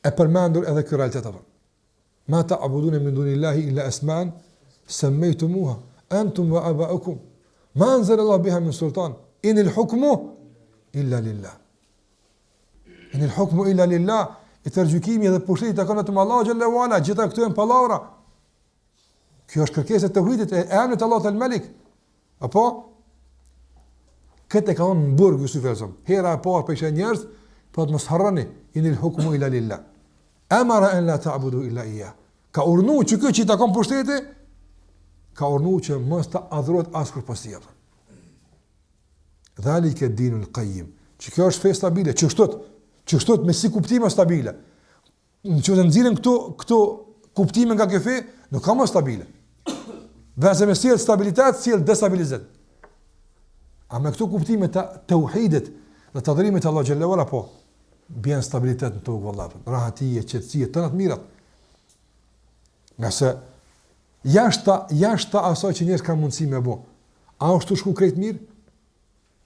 e përmendur edhe ky realitet apo. Ma ta'buduna min dunillahi illa asma'an sammaytumuha antum wa aba'ukum ma anzala Allah biha min sultan in al-hukmu illa lillah. In al-hukmu illa lillah. I tërgjykimi dhe pushteti takon vetëm Allahu xhallahu ala, gjitha këto janë pallavra. Kjo është kërkesa e tauhidit e emrit Allah el-Malik. Apo këtë ka në burg Jusuf Elsom. Hera e parë për ishe njerëz, po të mos harroni, inil hukmu illa lillah. Amara an la ta'budu illa iyyah. Ka urnu që kjo që i takon pushteti, ka urnu që mos të adhurohet askush pas tij. Dhalika dinul qayyim. Që kjo është fe stabile, çështot me si kuptime stabile. Nëse të nxirren këto kuptime nga kjo fe, nuk ka më stabile. Vese me sjell stabilitet, sjell destabilizim. A me këto kuptime të tauhidit dhe të adhurimit të Allah xhallahu ala po bjen stabilitet në tokë vallahi. Rahatie, qetësie, të mirat. Nga se jashta asaj që njerëz kanë mundësi me bë. A është të shku krejt mirë?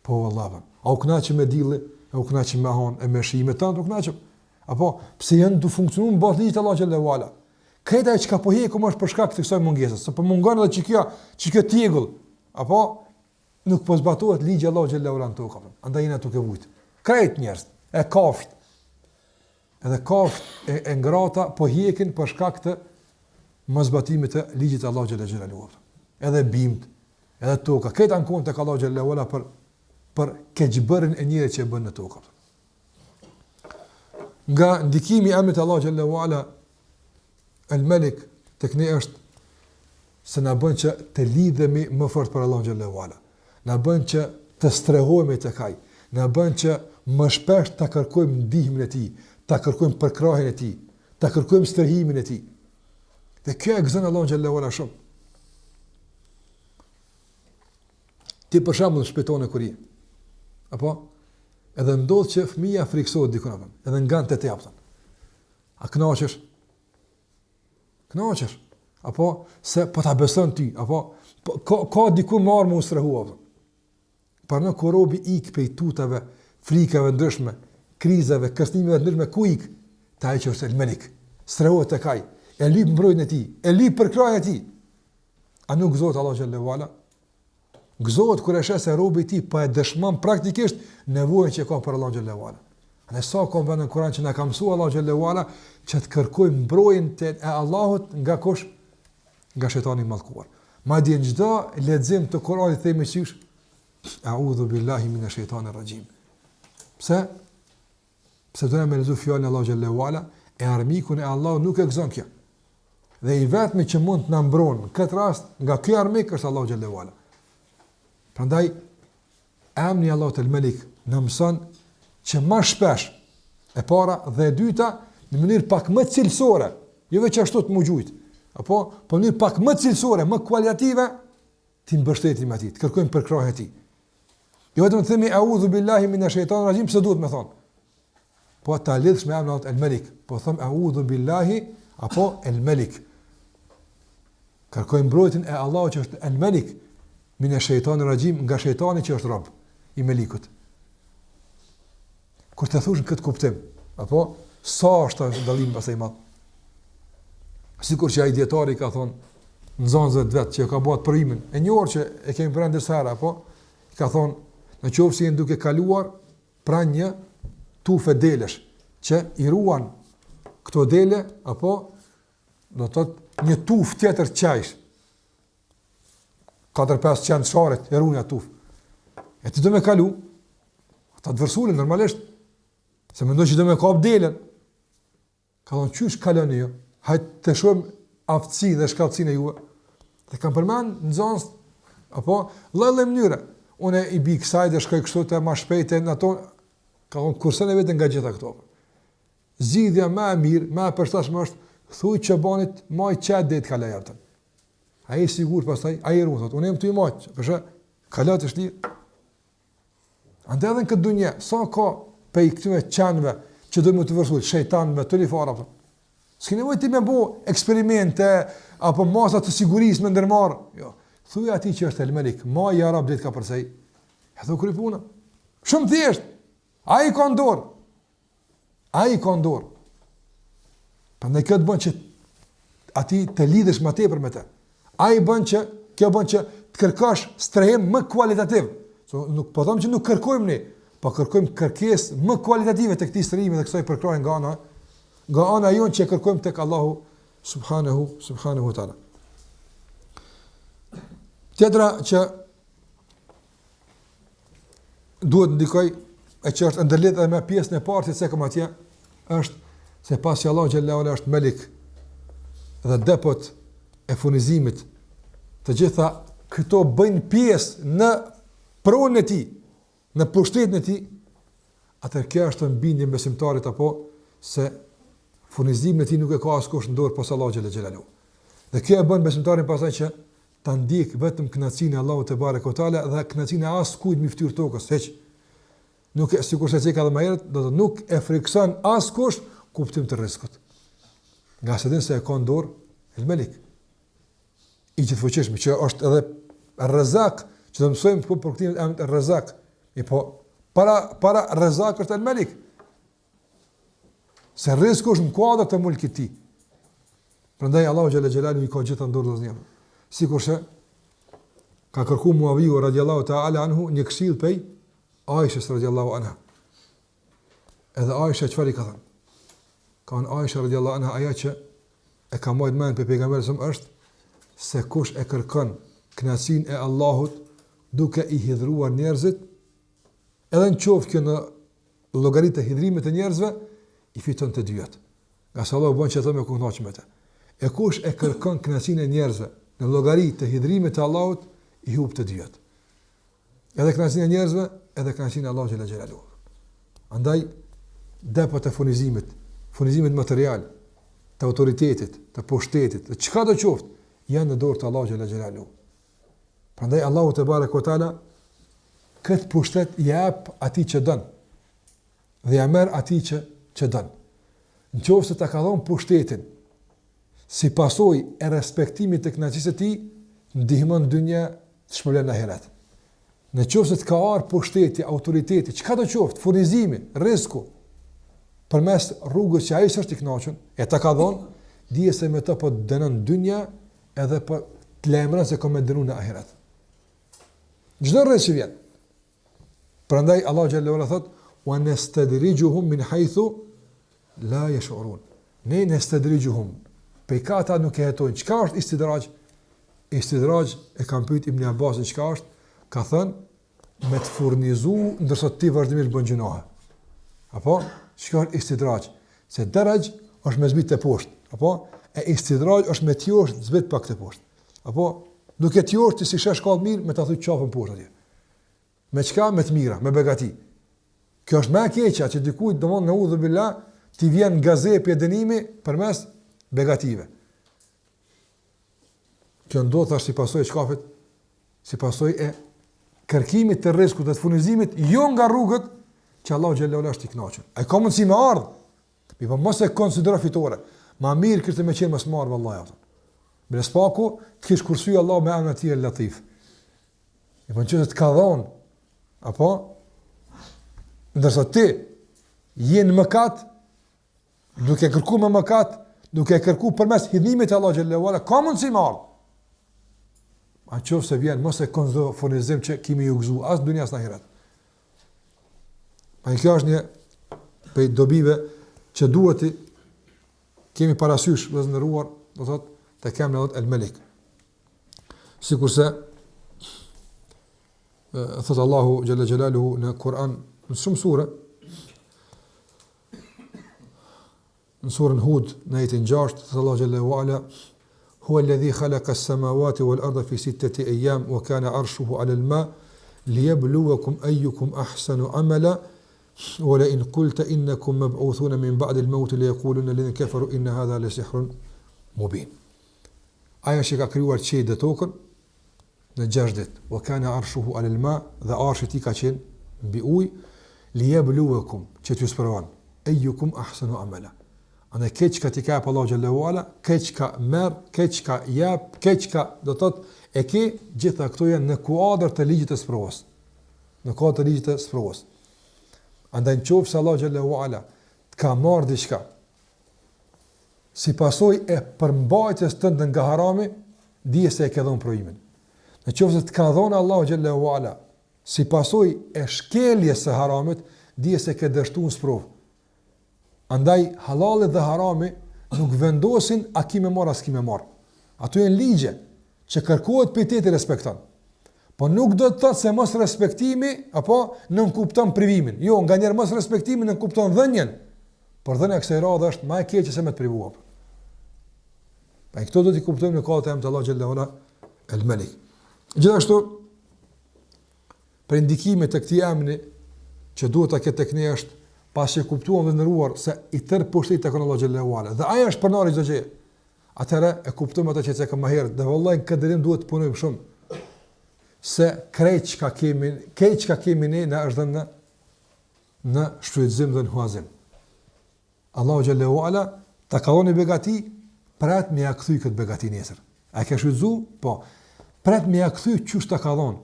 Po vallahi. A u kënaqë me dilli, a u kënaqë me hon, e me shime tant u kënaqë. Apo pse janë të funksionuar në bazë ligjit të Allah xhallahu ala. Këta që ka po hekum është për shkak të kësaj mungesës. Se po mungon edhe çka tjegull. Apo nuk po zbatohet ligji i Allah xhallahu ala në tokë. Andaj jena tukë vujt. Krejt njerëz e kaft. Edhe kaft e ngrata po hekin për shkak të mosbatimit të ligjit të Allah xhallahu ala. Edhe bimt, edhe toka. Këta ankon tek Allah xhallahu ala për keqbërën e njëri që e bën në tokë. Nga ndikimi i emrit Allah xhallahu ala El-Malik tek ne është se na bën që të lidhemi më fort për Allah xhallahu ala. Na bën që të strehojmë tek ai. Na bën që më shpesh ta kërkojmë ndihmën e tij, ta kërkojmë përkrahjen e tij, ta kërkojmë strehimin e tij. Dhe kjo e gëzon Allah xhallahu ala shumë. Ti për shembull shpëton e kurrë. Apo edhe ndodh që fëmia friksohet diku apo, edhe ngan te japton. A kënaqesh? Kënaqesh? Apo se po ta beson ty, apo ka diku marr më ustrehua. Por në korobi ik pe tutave, frikave ndryshme, krizave, kërcënimeve ndryshme ku ik, ta që është El-Malik. Strehohet tek ai, e lyp mbrojtjen e tij, e lyp përkrahjen e tij. A nuk gëzohet Allah xhallahu ala? Gëzohet kur e sheh se robi i tij po e dëshmon praktikisht nevojën që ka për Allah xhallahu ala. Ne sa kom vënë në Kur'an që na ka mësuar Allah xhallahu ala që të kërkojmë mbrojtjen e Allahut nga kush? Nga shejtani i mallkuar. Madje në çdo lexim të Kur'anit themi siç A'udhu billahi minash shaitanir rajim. Pse? Pse do të lexoj fjalën e Allah xhallahu ala, e armikun e Allahut nuk e gëzon kjo. Dhe i vetmi që mund të na mbron në këtë rast nga ky armik është Allah xhallahu ala. Prandaj emri i Allahut El-Malik na mëson që më shpesh e para dhe e dyta në mënyrë pak më cilësore, jo veç ashtu të mugjujt, apo po në mënyrë pak më cilësore, më kualitative, ti mbështetim atij, të kërkojmë përkrahje atij. Jo vetëm të themi a'udhu billahi minash shaitanir rajim, pse duhet më thon? Po ta lidhsh me emrin El-Malik, po them a'udhu billahi apo El-Malik. Kërkojmë mbrojtjen e Allahut që është El-Malik minash shaitanir rajim, nga shejtani që është rob i Melikut. Kur të thosh në këtë kuptim, apo sa është dallim pasaj madh. Sikur që ai dietari ka thonë nxënësve vet që ka bëu provimin, e një orë që e kemi pranë dësara, apo ka thonë në qoftë se duke kaluar pranë një tufë delesh që i ruan këto dele, apo do të thotë një tufë tjetër qajsh. 4-5 qenë sharet e ruan atë tufë. E ti do me kalu, ta të vërsulin normalisht, se mendoj që do me kap delen. Ka thonë qysh kaloni ju, hajtë të shumë aftësi dhe shkallësin e juve. Dhe kam përmen në zonës, apo lëllë mënyre. Une i bi kësaj dhe shkoj kështu të ma shpejt e në ato, ka thonë kursen e vetën nga gjitha këto. Zidhja me e mirë, me e përstashme është, thuj që banit maj qëtë dhe të kalaj artën. A i sigur pastaj, a i rrunë, thotë, unë e më të i maqë, përshë, kalat është lirë. Ande edhe në këtë dunje, sa ka pe i këtyme qenve që do më të vërsullit, shejtanve, të lifara, s'ki nevoj ti me bo eksperimente, apo masat të sigurisë me ndërmarë. Jo. Thuj ati që është El-Malik, ma i Arab dhe të ka përsej, e thu kry puna. Shumë thjesht, a i ka ndorë. A i ka ndorë. Për në këtë bën që ati të lidhësh më tepër me te. A i bën që, kjo bën që të kërkash strehim më kualitativ. So, nuk po thomë që nuk kërkojmë ne, po kërkojmë kërkesë më kualitative të këtij strehimi dhe kësaj përkrahje nga ana jonë që kërkojmë tek Allahu subhanahu wa taala. Tjetra që duhet ndikoj e që është ndërlidhur edhe me pjesën e parë se kam atje është se pasi Allahu xhallahu ala është Malik dhe depot e furnizimit, të gjitha këto bëjnë pjesë në pronën e tij, në pushtetin e tij, atëherë kjo është mbindje besimtarit apo se furnizimin e tij nuk e ka askush në dorë posa Allahu xhallahu. Dhe kjo e bën besimtarin pastaj që ta ndjek vetëm kënaqësinë e Allahut te barekuhu teala dhe kënaqësinë e askujt mbi fytyrë tokës, hiç. Nuk e sikur se ka dhe më herët, do të nuk e frikson askush kuptim të rrezikut. Nga se din se e ka në dorë El Malik. I gjithfuqishëm që është edhe Ar-Razzaq, që do të mësojmë për kuptimin e emrit Ar-Razzaq. E po para Razzaq është El Malik. Se rreziku është në kuadër të mulkit të tij. Prandaj Allahu xhalla xhelalu i ka gjithë në dorë zonjë. Sikurse ka kërkuar Muawiu radiallahu ta'ala anhu një këshill pej Aishës radiallahu anha. Edhe Aisha çfarë i ka thënë? Ka në Aisha radiallahu anha aja që e ka marrë mend për pejgamberin është se kush e kërkon kënaqësinë e Allahut duke i hidhruar njerëzit, edhe në qoftë që në llogaritë të hidhrimit të njerëzve i fiton të dyat. Nga sa Allahu bën që të më kënaqë me të. E kush e kërkon kënaqësinë e njerëzve në llogaritë të hidhrimit të Allahut i hub të dyat. Edhe kënaqësinë e njerëzve, edhe kënaqësinë e Allahut xhela xhelalu. Andaj depot e furnizimit material, të autoritetit, të pushtetit, të çka do qoftë, janë në dorë të Allahut xhela xhelalu. Prandaj Allahu te barekuhu teala këtë pushtet i jep atij që don. Dhe ja merr atij që don. Nëse ta ka dhënë pushtetin si pasojë e respektimit të kënaqësisë së tij, ndihmon dynja të shpëlen në ahiret. Në qoftë të ka ardhur pushteti, autoriteti, çka do qoftë, furnizimi, rreziku, përmes rrugës që ai është i kënaqur, e ta ka dhënë, dije se me të po dënon dynja edhe po të lajmëron se ka më dënuar në ahiret. Çdo rrezik që vjen. Prandaj Allahu xhallahu ala thot: "Wa nastadrijuhum min haythu la yash'urun." Ne nastadrijuhum. Pejkata nuk e hetojnë. Çka është istidraj? Istidraj e kam pyet Ibn Abbasin çka është, ka thënë me të furnizu ndërsa ti vazhdimisht bën gjunohe. Apo çka është istidraj? Se daraj është me zbit të poshtë, apo e istidraj është me tjosh zbit pak të poshtë. Apo duke tjosh ti si shesh kallë mirë me ta thuj çafën poshtë atje. Me çka? Me të mira, me begati. Kjo është më e keqja që dikujt domon në udhë billah ti vjen gazepi e dënimi përmes begative. Kjo ndodh tash si pasojë e çkafit, si pasojë e kërkimit të rrezikut dhe të furnizimit jo nga rrugët që Allahu xhallahu është i kënaqur. Ai ka mundësi me ardh. Mi po mos e konsidero fitore. Ma mirë kërte me qenë më smar vallahi. Brespaku të kish kursy Allah me emrin e tij Latif. E po çështë të ka dhon. Apo ndërsa ti je në mëkat, duke kërkuar me mëkat, duke kërkuar përmes hidhimit të Allah xhallahu ala, ka mundësi me ardh. A qofë se vjen, mos e konzdo furnizim që kimi ju gëzu, as dunjas në ahiret. A i kjo është një pej dobive që duhet i kemi parasysh vëzëndëruar, do thot, të kemë në dhët El Malik. Sikurse, thot Allahu Gjelle Gjelaluhu në Kur'an, në shumë sure, në surën Hud, në jetin 6, thot Allahu Gjelle Wa'ala, هو الذي خلق السماوات والأرض في 6 أيام وكان عرشه على الماء ليبلوكم أيكم أحسن عملا ولئن قلت إنكم مبعوثون من بعد الموت ليقولون الذين كفروا إن هذا لسحر مبين. Aja që ka krijuar qiellin dhe tokën në 6 ditë, وكان عرشه على الماء, dhe arshi i ka qenë mbi ujë, liyabluwakum, që t'ju sprovon, ayyukum ahsanu amala. Andaj keq ka t'i ka pa Allahu xhallahu ala, keq ka merr, keq ka jap, keq ka do thot e ke gjitha këto janë në kuadër të ligjit të sprovës. Në kuadër të ligjit të sprovës. Andaj nëse Allahu xhallahu ala ka marrë diçka si pasojë e përmbajtjes tënde nga harami, dije se e ke dhënë provimin. Nëse të ka dhënë Allahu xhallahu ala si pasojë e shkeljes së haramit, dije se ke dështuar sprovë. Andaj halali dhe harami nuk vendosin a ki me marr as ki me marr. Ato janë ligje që kërkohet prej tetë respekton. Po nuk do të thotë se mos respektimi apo nën kupton privimin. Jo, nganjëherë mos respektimi nën kupton dhënien. Por dhënia kësaj radhe është më e keqe se me të privuar. Pa këto do t'i kuptojmë në kohën e Allahu xhallahu ala El Malik. Gjithashtu për indikimet të këtij emri që duhet ta ketë tek ne është pas që kuptuam dhe ndëruar se i tërë pushtetit tek Allahu xhallahu ala. Dhe aja është pronari çdo gjë. atëherë e kuptojmë atë që ka më herët, dhe vallahi në këtë drejtim duhet të punojmë shumë. Se krejt çka kemi ne na është dhënë në shfrytëzim dhe në huazim. Allahu xhallahu ala ta ka dhënë begati, prat me ja kthy këtë begati nesër. A ke shfrytzu? Po. Prat me ja kthy çu ta ka dhënë.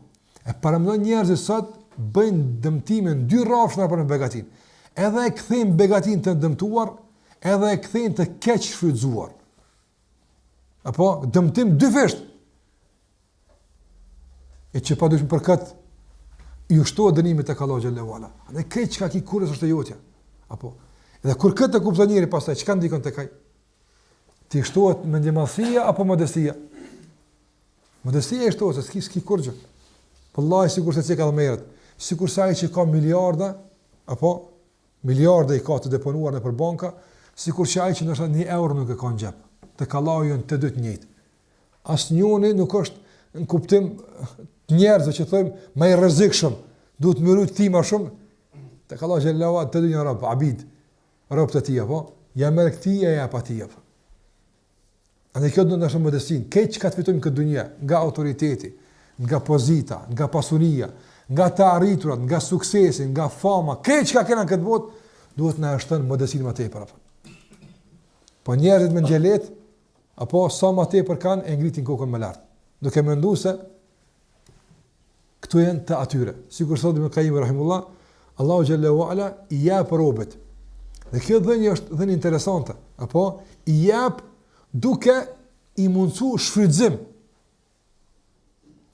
E paramendon njerëzit sot bëjnë dëmtime në dy rrafshna për begatin. Edhe e kthejnë begatin të dëmtuar, edhe e kthejnë të keq shfrytzuar. Apo dëmtim dyfisht. E që pa dushme për këtë, ju shtohet dënimit të Allahu xhallahu ala. Dhe këtë çka ki kurrës është e jotja. Apo. Edhe kur këtë e kupton njëri pastaj, çka ndikon tek ai? Ti shtohet mendjemallësia apo modestia? Modestia e shtohet, s'ki kurrë. Wallahi sikur se ka dhëmërat, sikur sa ai që ka miliarda, apo miliarda i ka të deponuar nëpër banka, sikur që ai që ndoshta 1 euro nuk e ka në xhep. Tek Allahu janë të dy të njëjtë. Asnjëri nuk është në kuptim njerëzve që thojmë më i rrezikshëm, duhet më rrit ti më shumë. Tek Allahu xhallahu të dy janë rob, abid, rob të tij apo, ja merr këtij e ja pa tij apo. Andaj kjo do të ndashë modestin, keq ka të fitojmë këtë dunjë, nga autoriteti, nga pozita, nga pasunia, nga të arriturat, nga suksesi, nga fama, keq ka kena në këtë botë, duhet na shton modestin më tepër apo. Po njerëzit me xhelet apo sa më tepër kanë e ngritin kokën më lart. Duke menduar se këto janë të atyre. Sikur thotë Ibn Qayyim rahimullah, Allahu xhallahu ala i jap robët. Dhe kjo dhënie është dhënie interesante, apo i jap duke i mundsu shfrytëzim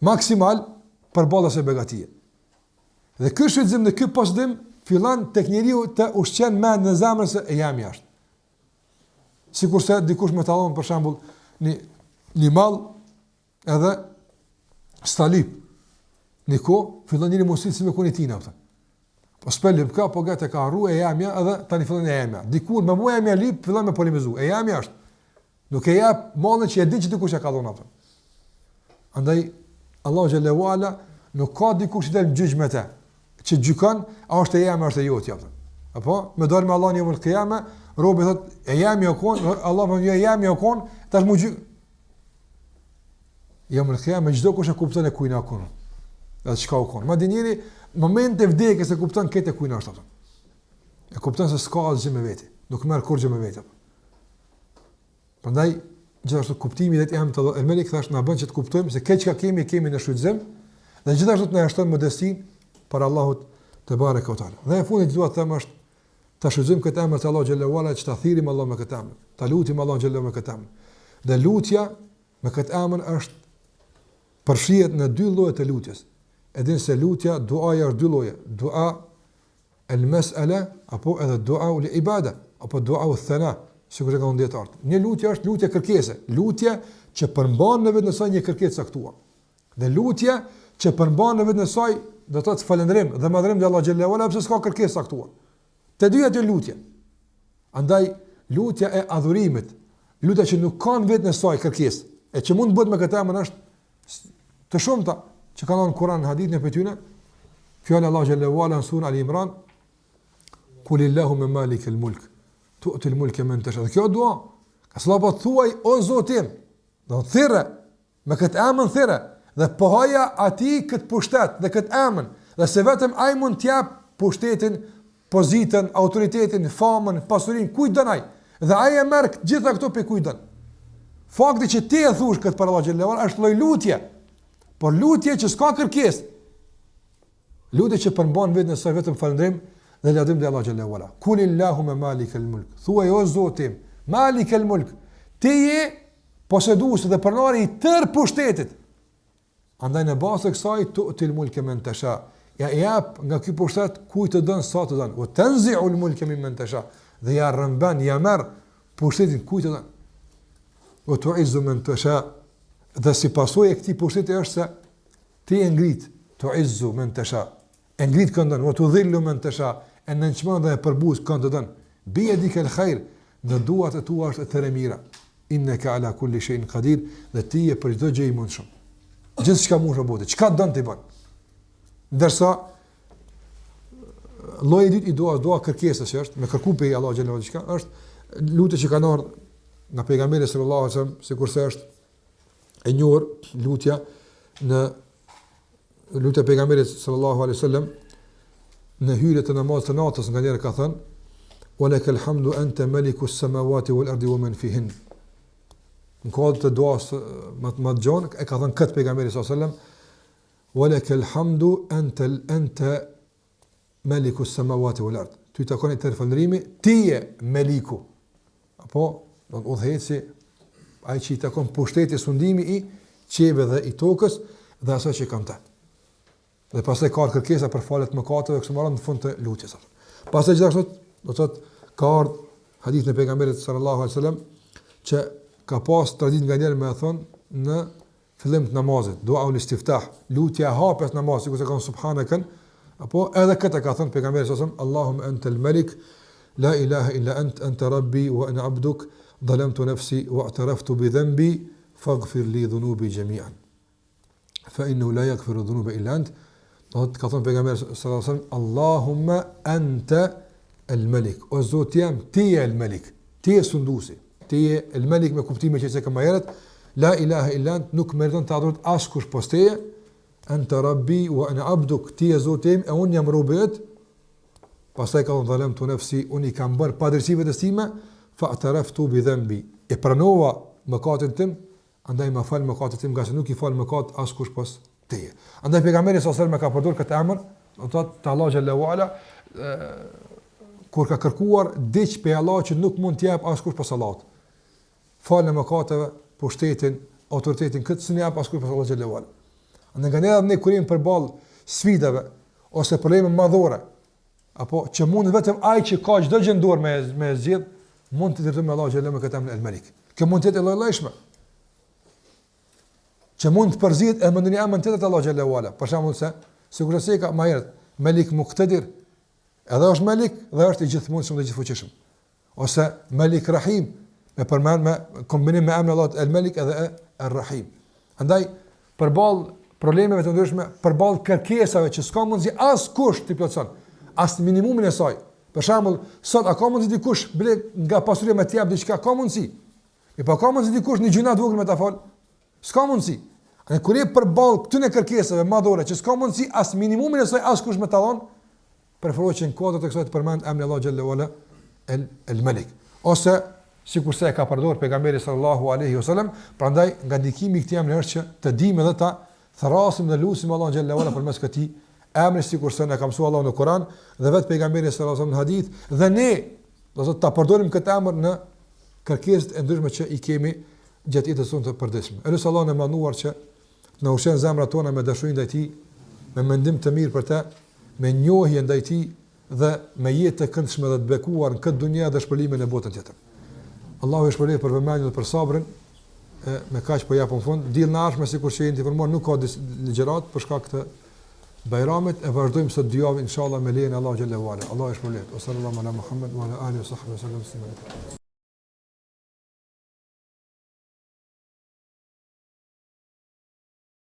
maksimal për ballas e begatije. Dhe ky shfrytëzim dhe ky posdim fillon tek njeriu të ushqen mend në zemrën se e jam jashtë. Sikurse dikush më tallon për shembull një mall edhe stalip. Niko fillon njëri mos si me kunitina atë. Po spelim ka po gati ka harru e jam ja edhe tani fillon e jam ja. Dikur më mua jam ja lip fillon me polemizu. E jam jashtë. Nuk e jap mallën që e din që dikush e ka dhënë atë. Andaj Allahu xhallahu ala nuk ka dikush që të gjyq me të. Që gjykon, a është e jam është e jotja atë. Apo me dal me Allahun në kıyame, robi thot e jam ja kon, Allah më e jam ja kon, tash më gjyq. Jam në kıyame çdo kush e kupton e kujna kon. Edhe çka u kon. Madje njëri në moment të vdekjes e kupton këtë kujna është atë. E kupton se s'ka asgjë me veti, nuk merr kurrë me veti. Prandaj gjithashtu kuptimi i Emrit el-Melik thash na bën që të kuptojmë se keq ka kemi në shfrytëzim dhe gjithashtu na shton modestin për Allahut te bareka u taala. Dhe në fund dua të them është ta shfrytëzojmë këtë emër të Allahut xhallahu ala, që ta thirrim Allah me këtë emër. Ta lutim Allahun xhallahu me këtë emër. Dhe lutja me këtë emër është përfshihet në dy lloje të lutjes. Edin se lutja, duaja është dy lloje. Dua el-mas'ala apo edhe dua ul-ibada apo dua u-thana. Sikur e ka ndjetar. Një lutje është lutje kërkese, lutje që përmban në vetë në saj një kërkesë caktuar. Dhe lutje që përmban në vetë në saj do të thotë falëndrim dhe madhrim te Allah xhallahu ala pse s'ka kërkesë caktuar. Të dyja janë lutje. Andaj lutja e adhurimit, lutja që nuk ka në vetë në saj kërkesë, e që mund të bëhet me këtë emër është të shumta që kanë në Kur'an, në hadith në pyetjene. Fjala Allah xhallahu ala në surën Al-Imran, "Kulillahumma malikal mulk tu'ti al-mulka man tasha." Kjo dua, ka slapa thuaj o Zotim, do thirrë me këtë emër thirrë dhe pohaja atij këtë pushtet dhe këtë emër, dhe se vetëm ai mund të jap pushtetin, pozitën, autoritetin, famën, pasurinë kujt don ai. Dhe ai e merr gjitha këto pe kujt don. Fakti që ti e thuash këtë për Allah xhallahu ala është lloj lutje, por lutje që s'ka kërkesë. Lutje që përmban vetëm në saj vetëm falëndrim dhe lavdim te Allah xhallahu ala. Kulillahumma malikal mulk. Thuaj o Zotim, malikal mulk. Ti je poseduesi dhe pronari i tërë pushtetit. Andaj në bazë të kësaj tu'til mulka man tasha. Ja jap nga ky pushtet kujt të don sa të don. Wa tanzi'ul mulka mimman tasha. Dhe ja rëmban, ja merr pushtetin kujt të don. Wa tu'izzu man tasha. Dhe si pasojë e këtij pushteti është se ti e ngrit, tu'izzu man tasha. E ngrit këndon, wa tudhillu man tasha. E nënçmon dhe e përbuz kënd të don. Biyadika al-khair. Dhe duat e tua është të mira. Innaka ala kulli shay'in qadir. Dhe ti je për çdo gjë i mundshëm. Gjithçka mund të bëhet. Çka don ti bën. Ndërsa lloji i dytë i dua kërkesës që është me kërkuar pe Allah xhallahu diçka është lutje që kanë ardhur nga pejgamberi sallallahu alaihi wasallam, sikurse është e njohur lutja pejgamberit sallallahu alaihi wasallam në hyrje të namazit të natës, nga njëra ka thënë: "Walakal hamdu anta malikus samawati wal ardi wa man fihin." Në kohë të duas më gjon e ka thënë këtë pejgamberi sallallahu alaihi wasallam: "Walakal hamdu anta malikus samawati wal ardi." Ty takon i tërë falërimi, ti je meliku. Apo do të udhëheci ai që i takon pushteti, sundimi i qieve dhe i tokës dhe asaj që kam të. Dhe pastaj ka kërkesa për falje të mëkateve që marrën në fund të lutjes. Pastaj gjithashtu do të thotë ka ardhur hadith në pejgamberit sallallahu alaihi wasallam që ka pas traditë nga njëri më thon në fillim të namazit, dua ul istiftah, lutja e hapjes namazit, sikur se ka subhanakan, apo edhe këtë ka thënë pejgamberi sallallahu alaihi wasallam: "Allahumma antal malik, la ilaha illa anta rabbi wa ana abduk, dhalamtu nafsi wa i'taraftu bi dhanbi, faghfir li dhunubi jami'an. Fa innahu la yaghfiru dhunuba illa ant." Do të ka thënë pejgamberi sallallahu alaihi wasallam: "Allahumma anta al-malik." O Zoti jam, ti je al-malik, ti je sunduesi, ti je al-malik me kuptimin që s'e kam herët, la ilaha illa ant, nuk meriton të adhurohet askush poshtë teje, anta rabbi wa ana abduk, ti je Zoti im e unë jam robi yt. Pastaj ka thënë: "Dhalamtu nafsi", unë i kam bërë padrejti vetes time, fa i'taraftu bi dhanbi, e pranova mëkatin tim, andaj më fal mëkatin tim, nga se nuk i fal mëkat askush poshtë teje. Andaj pejgamberi sallallahu alaihi wasallam ka përdorur këtë emër, do të thotë te Allahu xhallahu ala, kur ka kërkuar diç pe Allah që nuk mund t'i jap askush pas Allahut. Falë mëkateve, pushtetin, autoritetin këtë s'u jap askush pas Allahu xhallahu ala. Andaj nganjëherë ne kur jemi përballë sfidave ose probleme madhore, apo që mund vetëm ai që ka çdo gjë në dorë me zgjidh, mund të drejtojmë Allahu xhallahu me këtë emër el-Malik. Kjo mund të jetë lloj-llojshme. Që mund të përzihet edhe në një emër tjetër të Allahu xhallahu ala. Për shembull se sigurisht se ka më herët Malik Muqtadir, edhe është Malik dhe është i gjithëmundshëm dhe i gjithfuqishëm. Ose Malik Rahim, me përmend me kombinim me emrin Allahut el-Malik edhe el-Rahim. Andaj përballë problemeve të ndryshme, përballë kërkesave që s'ka mundsi askush t'i plotson, as minimumin e saj. Për shembull, sot a ka mundsi dikush ble nga pasuria me të jap diçka, ka mundsi. Po ka mundsi dikush në gjuna të vogël me ta fal? S'ka mundsi. Ne kur je përballë këtyre kërkesave madhore që s'ka mundsi as minimumin e saj askush me ta dhon, preferoj që në kodrat e kësaj të përmend emri Allah xhallahu ala el-Malik. Ose sikurse e ka përdorur pejgamberi sallallahu alaihi wasallam, prandaj nga ndikimi i këtij emri është që të dimë edhe ta thrasim dhe lutim Allah xhallahu ala përmes këtij emri, sikurse na ka mësuar Allahu në Kur'an dhe vetë pejgamberi sallallahu alaihi wasallam në hadith, dhe ne do të ta përdorim këtë emër në kërkesat e ndryshme që i kemi gjatë jetës sonë të përditshme. Elus Allahun e manduar që na ushqen zemrat tona me dashuri ndaj tij, me mendim të mirë për të, me njohje ndaj tij dhe me jetë të këndshme dhe të bekuar në këtë dunjë dhe shpëlimin e botën tjetër. Allahu e shpëlojë për vëmendjen dhe për sabrin. Me kaq po japun fund. Diell në ardhmë sikur që jeni të informuar, nuk ka ligjërat për shkak të Bajramit, e vazhdojmë sot dy javë inshallah me lejen e Allahu xhallahu ala. Allahu e shpëlojë. Sallallahu ala Muhammed wa ala alihi wa sahbihi sallam.